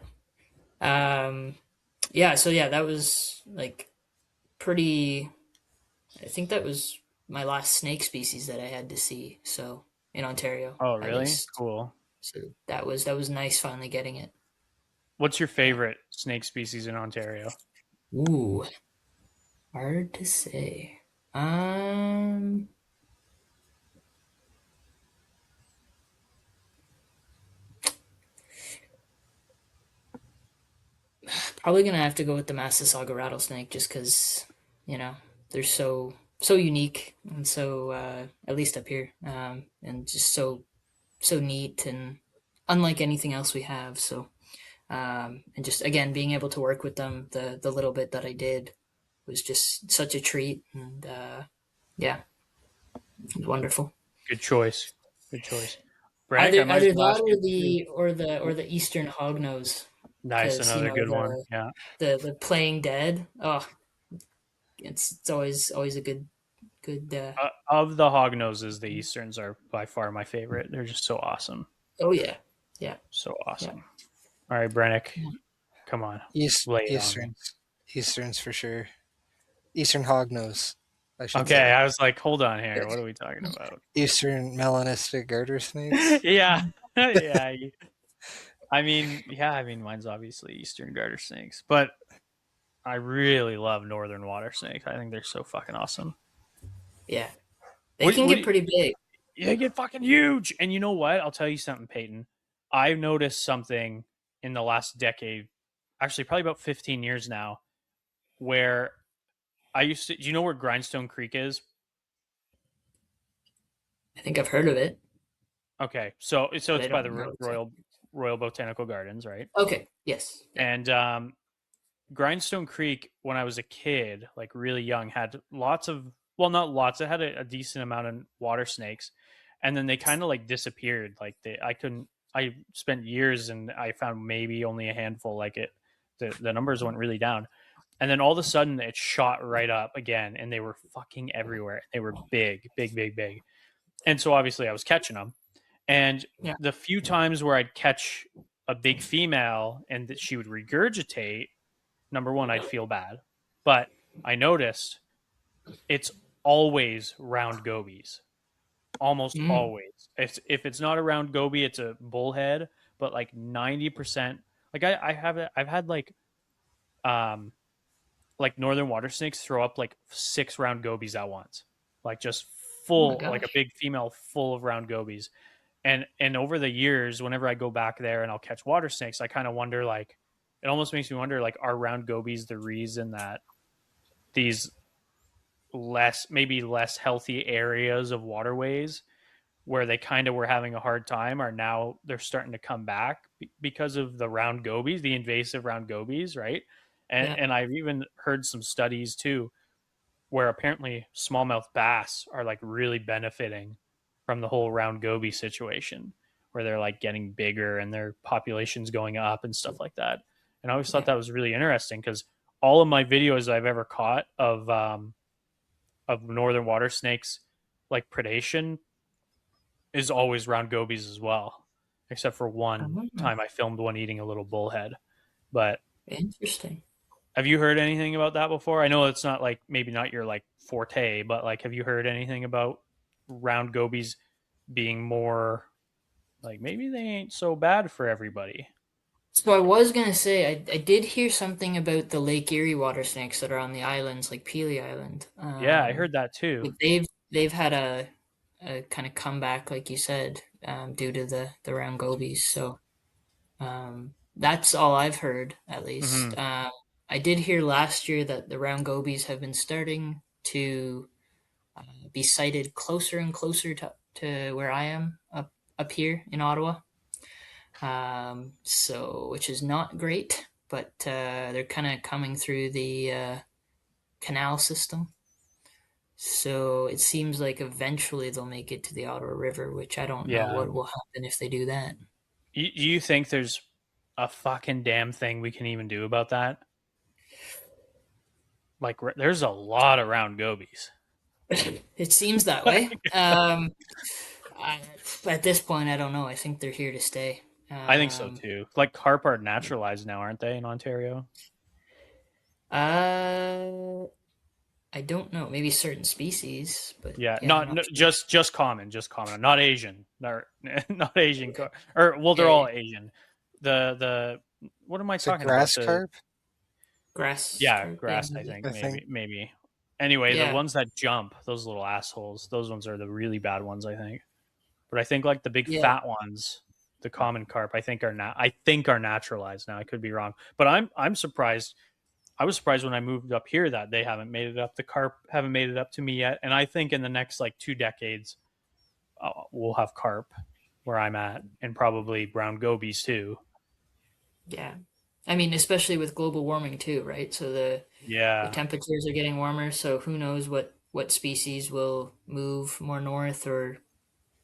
Speaker 3: Um. Yeah. So yeah, that was like pretty. I think that was my last snake species that I had to see. So in Ontario,
Speaker 1: Oh,
Speaker 3: at
Speaker 1: really?
Speaker 3: least.
Speaker 1: Cool.
Speaker 3: So that was nice finally getting it.
Speaker 1: What's your
Speaker 3: Yeah.
Speaker 1: favorite snake species in Ontario?
Speaker 3: Ooh. Hard to say. Um, Probably gonna have to go with the Massasauga rattlesnake just because, you know, they're so unique and so at least up here, and just so neat and unlike anything else we have. So and just again being able to work with them the little bit that I did was just such a treat, and yeah, it was wonderful.
Speaker 1: Good choice. Good choice. Brannick, I might as
Speaker 3: Either
Speaker 1: well
Speaker 3: that
Speaker 1: ask you too.
Speaker 3: or the Eastern hognose,
Speaker 1: Nice,
Speaker 3: because
Speaker 1: another good one. Yeah.
Speaker 3: the playing dead. Oh, it's always a good.
Speaker 1: Of the hog noses, the Easterns are by far my favorite. They're just so awesome.
Speaker 3: Oh yeah, yeah,
Speaker 1: So
Speaker 3: yeah.
Speaker 1: awesome. All right, Brannick, come on. Lay it on me.
Speaker 2: Easterns for sure. Eastern hognose, I should
Speaker 1: Okay,
Speaker 2: say.
Speaker 1: I was like, hold on here. What are we talking about?
Speaker 2: Eastern melanistic garter snakes.
Speaker 1: Yeah. Yeah. I mean, mine's obviously Eastern garter snakes, but I really love Northern water snakes. I think they're so fucking awesome.
Speaker 3: Yeah, they can get pretty big.
Speaker 1: They get fucking huge. And you know what? I'll tell you something, Peyton. I've noticed something in the last decade, actually probably about 15 years now, where I used to. Do you know where Grindstone Creek is?
Speaker 3: I think I've heard of it,
Speaker 1: Okay, so
Speaker 3: but I
Speaker 1: it's by
Speaker 3: don't
Speaker 1: the
Speaker 3: know exactly.
Speaker 1: Royal Botanical Gardens, right?
Speaker 3: Okay, yes, yeah.
Speaker 1: And Grindstone Creek, when I was a kid, like really young, had lots of, well, not lots, it had a decent amount of water snakes, and then they kind of like disappeared. Like I spent years and I found maybe only a handful. Like the numbers went really down, and then all of a sudden it shot right up again, and they were fucking everywhere. They were big, big, big, big, and so obviously I was catching them, and
Speaker 3: Yeah.
Speaker 1: the few times where I'd catch a big female and that she would regurgitate, number one, I'd feel bad. But I noticed it's always round gobies. Almost
Speaker 3: Mm,
Speaker 1: always. If it's not a round goby, it's a bullhead. But like 90%, like I've had um like northern water snakes throw up like 6 round gobies at once, like just
Speaker 3: oh my
Speaker 1: full, like a
Speaker 3: gosh.
Speaker 1: big female full of round gobies. And over the years, whenever I go back there and I'll catch water snakes, I kind of wonder, like, it almost makes me wonder, like, are round gobies the reason that these maybe less healthy areas of waterways where they kind of were having a hard time are now they're starting to come back because of the round gobies, the invasive round gobies, right?
Speaker 3: Yeah,
Speaker 1: And I've even heard some studies too where apparently smallmouth bass are like really benefiting from the whole round goby situation, where they're like getting bigger and their population's going up and stuff like that. And I always thought
Speaker 3: yeah.
Speaker 1: that was really interesting because all of my videos I've ever caught of northern water snakes, like predation, is always round gobies as well, except for one
Speaker 3: Oh,
Speaker 1: time I filmed one eating a little bullhead. But
Speaker 3: interesting.
Speaker 1: have you heard anything about that before? I know it's not like, maybe not your like forte, but like, have you heard anything about round gobies being more like, maybe they ain't so bad for everybody?
Speaker 3: So I was gonna say I did hear something about the Lake Erie water snakes that are on the islands, like Pelee Island.
Speaker 1: Yeah, I heard that too.
Speaker 3: Like they've had a kind of comeback, like you said, due to the round gobies. So that's all I've heard, at
Speaker 1: Mm-hmm.
Speaker 3: least. I did hear last year that the round gobies have been starting to be sighted closer and closer to where I am up here in Ottawa. So which is not great, but they're kind of coming through the canal system. So it seems like eventually they'll make it to the Ottawa River, which I don't know
Speaker 1: Yeah.
Speaker 3: what will happen if they do that.
Speaker 1: You think there's a fucking damn thing we can even do about that? Like, there's a lot of round gobies.
Speaker 3: It seems that way. I, at this point, I don't know. I think they're here to stay.
Speaker 1: I think so
Speaker 3: Um,
Speaker 1: too. Like, carp are naturalized now, aren't they, in Ontario?
Speaker 3: uh, I don't know. Maybe certain species, but
Speaker 1: Yeah,
Speaker 3: yeah, I'm not
Speaker 1: no,
Speaker 3: sure.
Speaker 1: just common, not Asian, not Asian, or well, they're
Speaker 3: Yeah, yeah.
Speaker 1: all Asian. The what am I
Speaker 2: Is it
Speaker 1: talking about?
Speaker 2: grass
Speaker 1: The
Speaker 2: carp?
Speaker 3: Grass
Speaker 1: Yeah,
Speaker 3: carp. Yeah,
Speaker 1: grass. I think
Speaker 2: I think.
Speaker 1: maybe. Anyway, the
Speaker 3: Yeah,
Speaker 1: ones that jump, those little assholes, those ones are the really bad ones, I think. But I think like the big
Speaker 3: yeah.
Speaker 1: fat ones, the common carp, I think are naturalized now. I could be wrong, but I'm surprised. I was surprised when I moved up here that they haven't made it up. The carp haven't made it up to me yet, and I think in the next like 2 decades, we'll have carp where I'm at, and probably brown gobies too.
Speaker 3: Yeah. I mean, especially with global warming too, right? So the
Speaker 1: Yeah,
Speaker 3: temperatures are getting warmer, so who knows what species will move more north or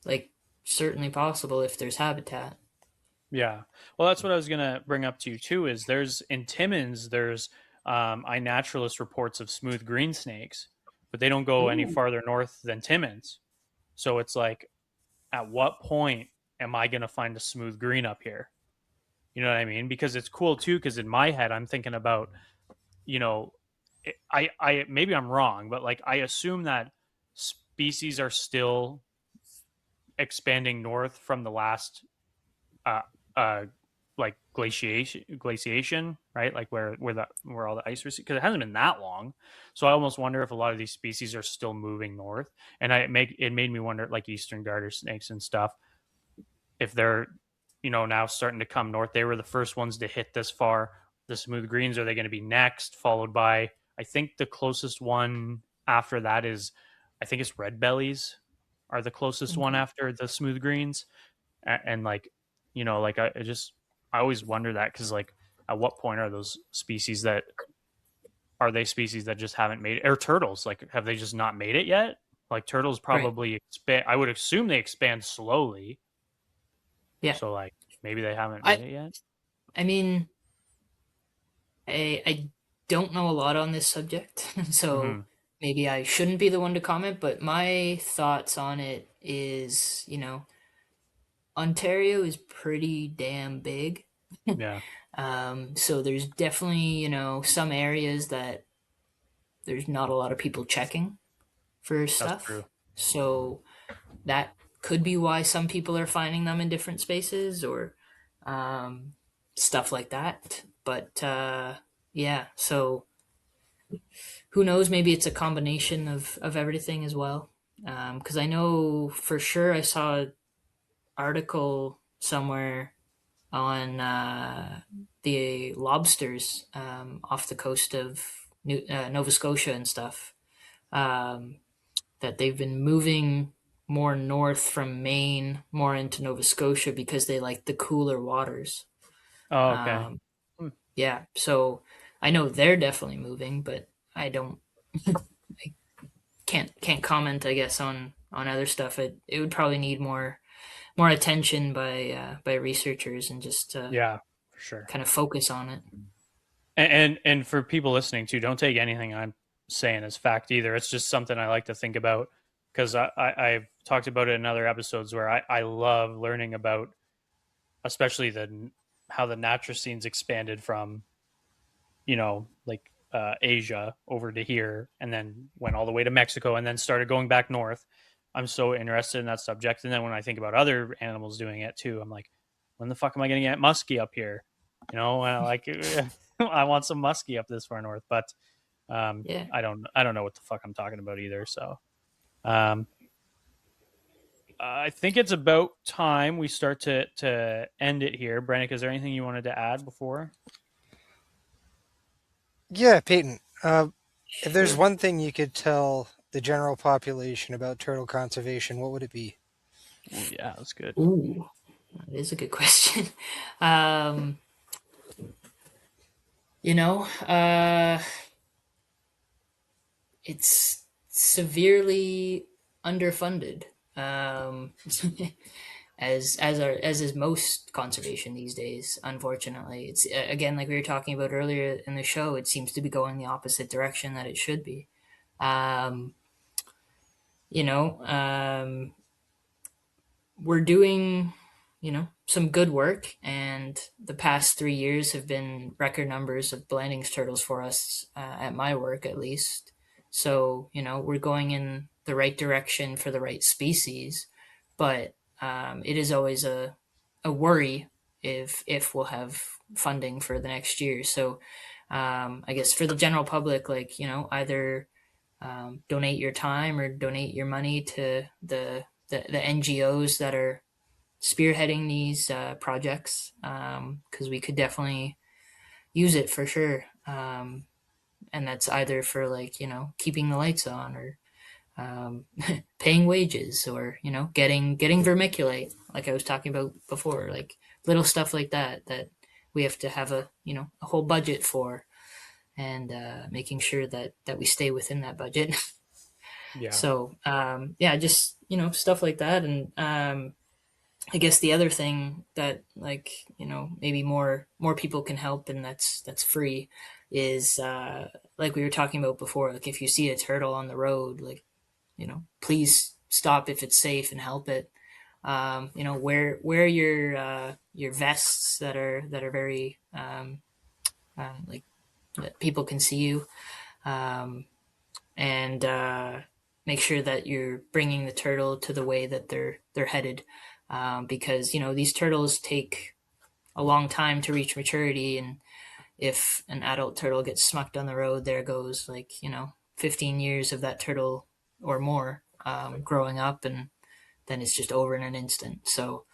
Speaker 3: like certainly possible if there's habitat.
Speaker 1: yeah. Well, that's what I was gonna bring up to you too. Is there's in Timmins, there's iNaturalist reports of smooth green snakes, but they don't go any
Speaker 3: Ooh.
Speaker 1: farther north than Timmins. So it's like, at what point am I gonna find a smooth green up here? You know what I mean? Because it's cool too. Because in my head, I'm thinking about, you know, I maybe I'm wrong, but like I assume that species are still expanding north from the last uh, uh, like glaciation, right? Like where all the ice receded, because it hasn't been that long. So I almost wonder if a lot of these species are still moving north, and it made me wonder, like eastern garter snakes and stuff, if they're now starting to come north. They were the first ones to hit this far. The smooth greens, are they going to be next, followed by, I think the closest one after that is, I think it's red bellies are the closest one
Speaker 3: Okay.
Speaker 1: after the smooth greens. And like, like I always wonder that, because like, at what point are those species that are they species that just haven't made it? Or turtles, like, have they just not made it yet? Like turtles
Speaker 3: Right.
Speaker 1: probably expand, I would assume they expand slowly,
Speaker 3: Yeah.
Speaker 1: so like maybe they haven't
Speaker 3: I
Speaker 1: made it yet.
Speaker 3: I mean, I don't know a lot on this subject,
Speaker 1: Hmm.
Speaker 3: so maybe I shouldn't be the one to comment, but my thoughts on it is, Ontario is pretty damn big.
Speaker 1: Yeah,
Speaker 3: So there's definitely, some areas that there's not a lot of people checking for
Speaker 1: that's true.
Speaker 3: stuff. So that could be why some people are finding them in different spaces or um, stuff like that. But yeah, so who knows? Maybe it's a combination of everything as well. Because I know for sure I saw an article somewhere on the lobsters off the coast of Nova Scotia and stuff. Um, that they've been moving more north from Maine, more into Nova Scotia because they like the cooler waters.
Speaker 1: Oh, okay.
Speaker 3: Um,
Speaker 1: Hmm.
Speaker 3: yeah, so I know they're definitely moving, but I don't, I can't comment, I guess, on other stuff. It would probably need more attention by researchers and just
Speaker 1: Yeah, for sure.
Speaker 3: kind of focus on it.
Speaker 1: And for people listening too, don't take anything I'm saying as fact either. It's just something I like to think about, because I've talked about it in other episodes where I love learning about, especially the how the Natracene's expanded from, like Asia over to here, and then went all the way to Mexico, and then started going back north. I'm so interested in that subject. And then when I think about other animals doing it too, I'm like, when the fuck am I going to get muskie up here? And I like, I want some muskie up this far north, but
Speaker 3: Yeah.
Speaker 1: I don't know what the fuck I'm talking about either. So um, I think it's about time we start to end it here. Brennick, is there anything you wanted to add before?
Speaker 2: Yeah, Peyton. If there's
Speaker 3: Sure.
Speaker 2: one thing you could tell the general population about turtle conservation, what would it be?
Speaker 1: Ooh, yeah, that's good.
Speaker 3: Ooh, that is a good question. Um, you know, it's severely underfunded. Um, as is most conservation these days. Unfortunately, it's again like we were talking about earlier in the show. It seems to be going the opposite direction that it should be. Um, you know, we're doing some good work, and the past 3 years have been record numbers of Blanding's turtles for us at my work at least. So we're going in the right direction for the right species, but it is always a worry if we'll have funding for the next year. So I guess for the general public, like either donate your time or donate your money to the NGOs that are spearheading these projects, because we could definitely use it for sure. And that's either for like, keeping the lights on, or paying wages, or getting vermiculite, like I was talking about before, like little stuff like that we have to have a whole budget for, and making sure that we stay within that budget.
Speaker 1: Yeah.
Speaker 3: So yeah, just stuff like that. And I guess the other thing that, like, maybe more people can help, and that's free, is like we were talking about before, like if you see a turtle on the road, like, please stop if it's safe and help it. Wear your vests that are very like that people can see you, um, and make sure that you're bringing the turtle to the way that they're headed, because these turtles take a long time to reach maturity, and if an adult turtle gets smucked on the road, there goes, like, 15 years of that turtle or more growing up, and then it's just over in an instant. So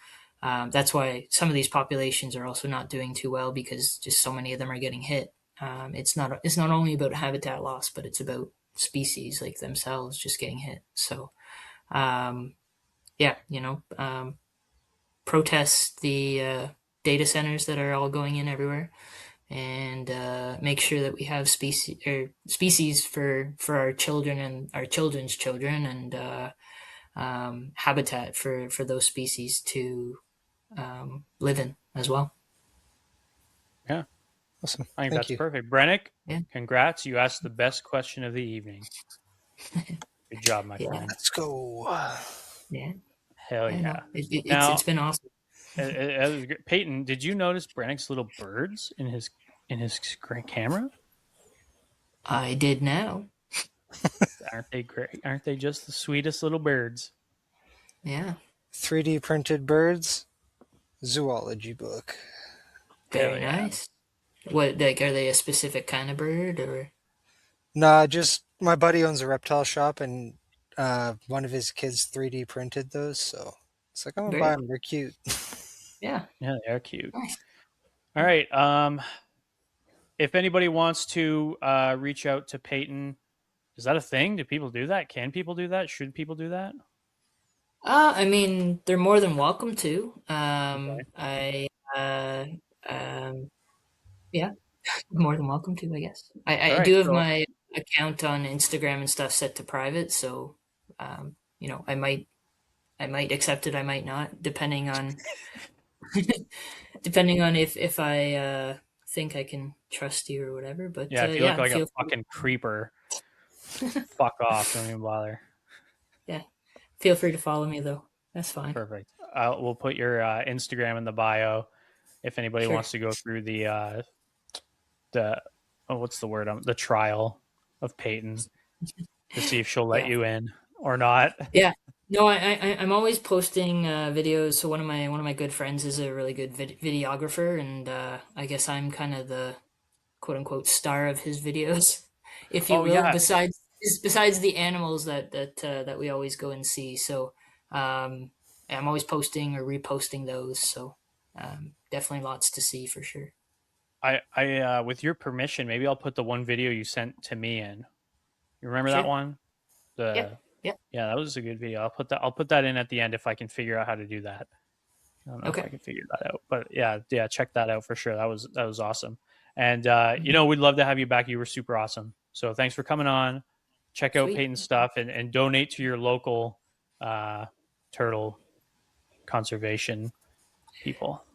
Speaker 3: that's why some of these populations are also not doing too well, because just so many of them are getting hit. It's not only about habitat loss, but it's about species like themselves just getting hit. So yeah, protest the data centers that are all going in everywhere, and make sure that we have species for our children and our children's children, and habitat for those species to live in as well.
Speaker 1: Yeah.
Speaker 2: Awesome.
Speaker 1: I think
Speaker 2: Thank
Speaker 1: that's
Speaker 2: you.
Speaker 1: perfect. Brennick,
Speaker 3: Yeah.
Speaker 1: congrats. You asked the best question of the evening. Good job, my
Speaker 3: Yeah.
Speaker 1: friend.
Speaker 2: Let's go.
Speaker 3: Yeah,
Speaker 1: Hell
Speaker 3: I
Speaker 1: yeah.
Speaker 3: know. It's
Speaker 1: Now,
Speaker 3: been awesome.
Speaker 1: it was great. Peyton, did you notice Brennick's little birds in his camera?
Speaker 3: I did now.
Speaker 1: Aren't they great? Aren't they just the sweetest little birds?
Speaker 3: Yeah,
Speaker 2: 3D printed birds, zoology book.
Speaker 3: very
Speaker 1: Hell yeah.
Speaker 3: nice. What, like, are they a specific kind of bird, or?
Speaker 2: Nah, just my buddy owns a reptile shop, and one of his kids 3D printed those, so it's like, I'm gonna
Speaker 3: Very,
Speaker 2: buy them. They're cute.
Speaker 3: yeah,
Speaker 1: Yeah, they are cute.
Speaker 3: nice.
Speaker 1: All right. If anybody wants to reach out to Peyton, is that a thing? Do people do that? Can people do that? Should people do that?
Speaker 3: I mean, they're more than welcome to.
Speaker 1: Okay.
Speaker 3: Um, yeah, more than welcome to, I guess. I
Speaker 1: All right.
Speaker 3: do have
Speaker 1: So
Speaker 3: my account on Instagram and stuff set to private, so I might accept it, I might not, depending on depending on if I think I can trust you or whatever. But
Speaker 1: yeah, if you look
Speaker 3: yeah,
Speaker 1: like a
Speaker 3: feel
Speaker 1: fucking creeper, fuck off. Don't even bother.
Speaker 3: yeah, feel free to follow me though. That's fine.
Speaker 1: Perfect. We'll put your Instagram in the bio if anybody
Speaker 3: Sure.
Speaker 1: wants to go through the what's the word? The trial of Peyton to see if she'll let
Speaker 3: Yeah.
Speaker 1: you in or not.
Speaker 3: Yeah. No, I'm always posting videos. So one of my good friends is a really good videographer, and I guess I'm kind of the quote unquote star of his videos, if you
Speaker 1: Oh
Speaker 3: will.
Speaker 1: yeah,
Speaker 3: Besides the animals that we always go and see. So I'm always posting or reposting those. So definitely lots to see for sure.
Speaker 1: I with your permission, maybe I'll put the one video you sent to me in. You remember that
Speaker 3: Sure.
Speaker 1: one?
Speaker 3: Yep. Yep.
Speaker 1: Yeah, that was a good video. I'll put that in at the end if I can figure out how to do that. I don't know if I
Speaker 3: Okay.
Speaker 1: can figure that out, but yeah, check that out for sure. That was awesome. And
Speaker 3: Mhm.
Speaker 1: we'd love to have you back. You were super awesome. So thanks for coming on. Check out
Speaker 3: Sweet.
Speaker 1: Peyton's stuff and donate to your local turtle conservation people.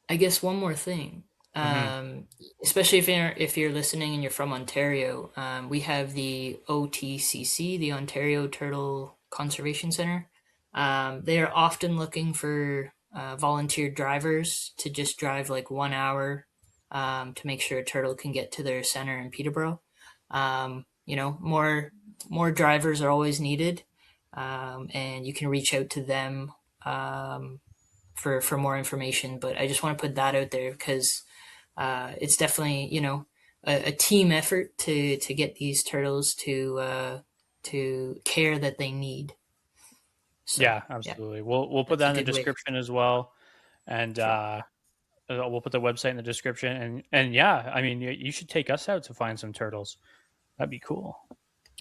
Speaker 3: I guess one more thing.
Speaker 1: Mm-hmm.
Speaker 3: Especially if you're listening and you're from Ontario, we have the OTCC, the Ontario Turtle Conservation Center. They are often looking for volunteer drivers to just drive like 1 hour to make sure a turtle can get to their center in Peterborough. More drivers are always needed, and you can reach out to them for more information. But I just want to put that out there because it's definitely a team effort to get these turtles to care that they need. So,
Speaker 1: Yeah, absolutely. We'll put
Speaker 3: that's a
Speaker 1: that in the
Speaker 3: good way.
Speaker 1: description as well, and
Speaker 3: Sure.
Speaker 1: we'll put the website in the description. And yeah, I mean, you should take us out to find some turtles. That'd be cool.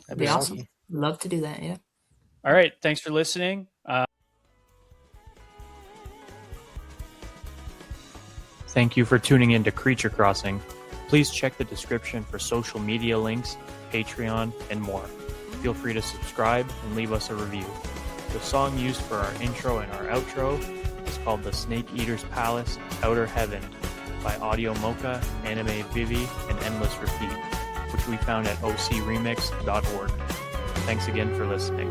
Speaker 1: That'd
Speaker 3: Be
Speaker 1: be
Speaker 3: awesome.
Speaker 1: sweet.
Speaker 3: Love to do that. Yeah.
Speaker 1: All right, thanks for listening. Thank you for tuning in to Creature Crossing. Please check the description for social media links, Patreon, and more. Feel free to subscribe and leave us a review. The song used for our intro and our outro is called The Snake Eater's Palace, Outer Heaven by Audio Mocha, Anime Vivi, and Endless Repeat, which we found at ocremix.org. Thanks again for listening.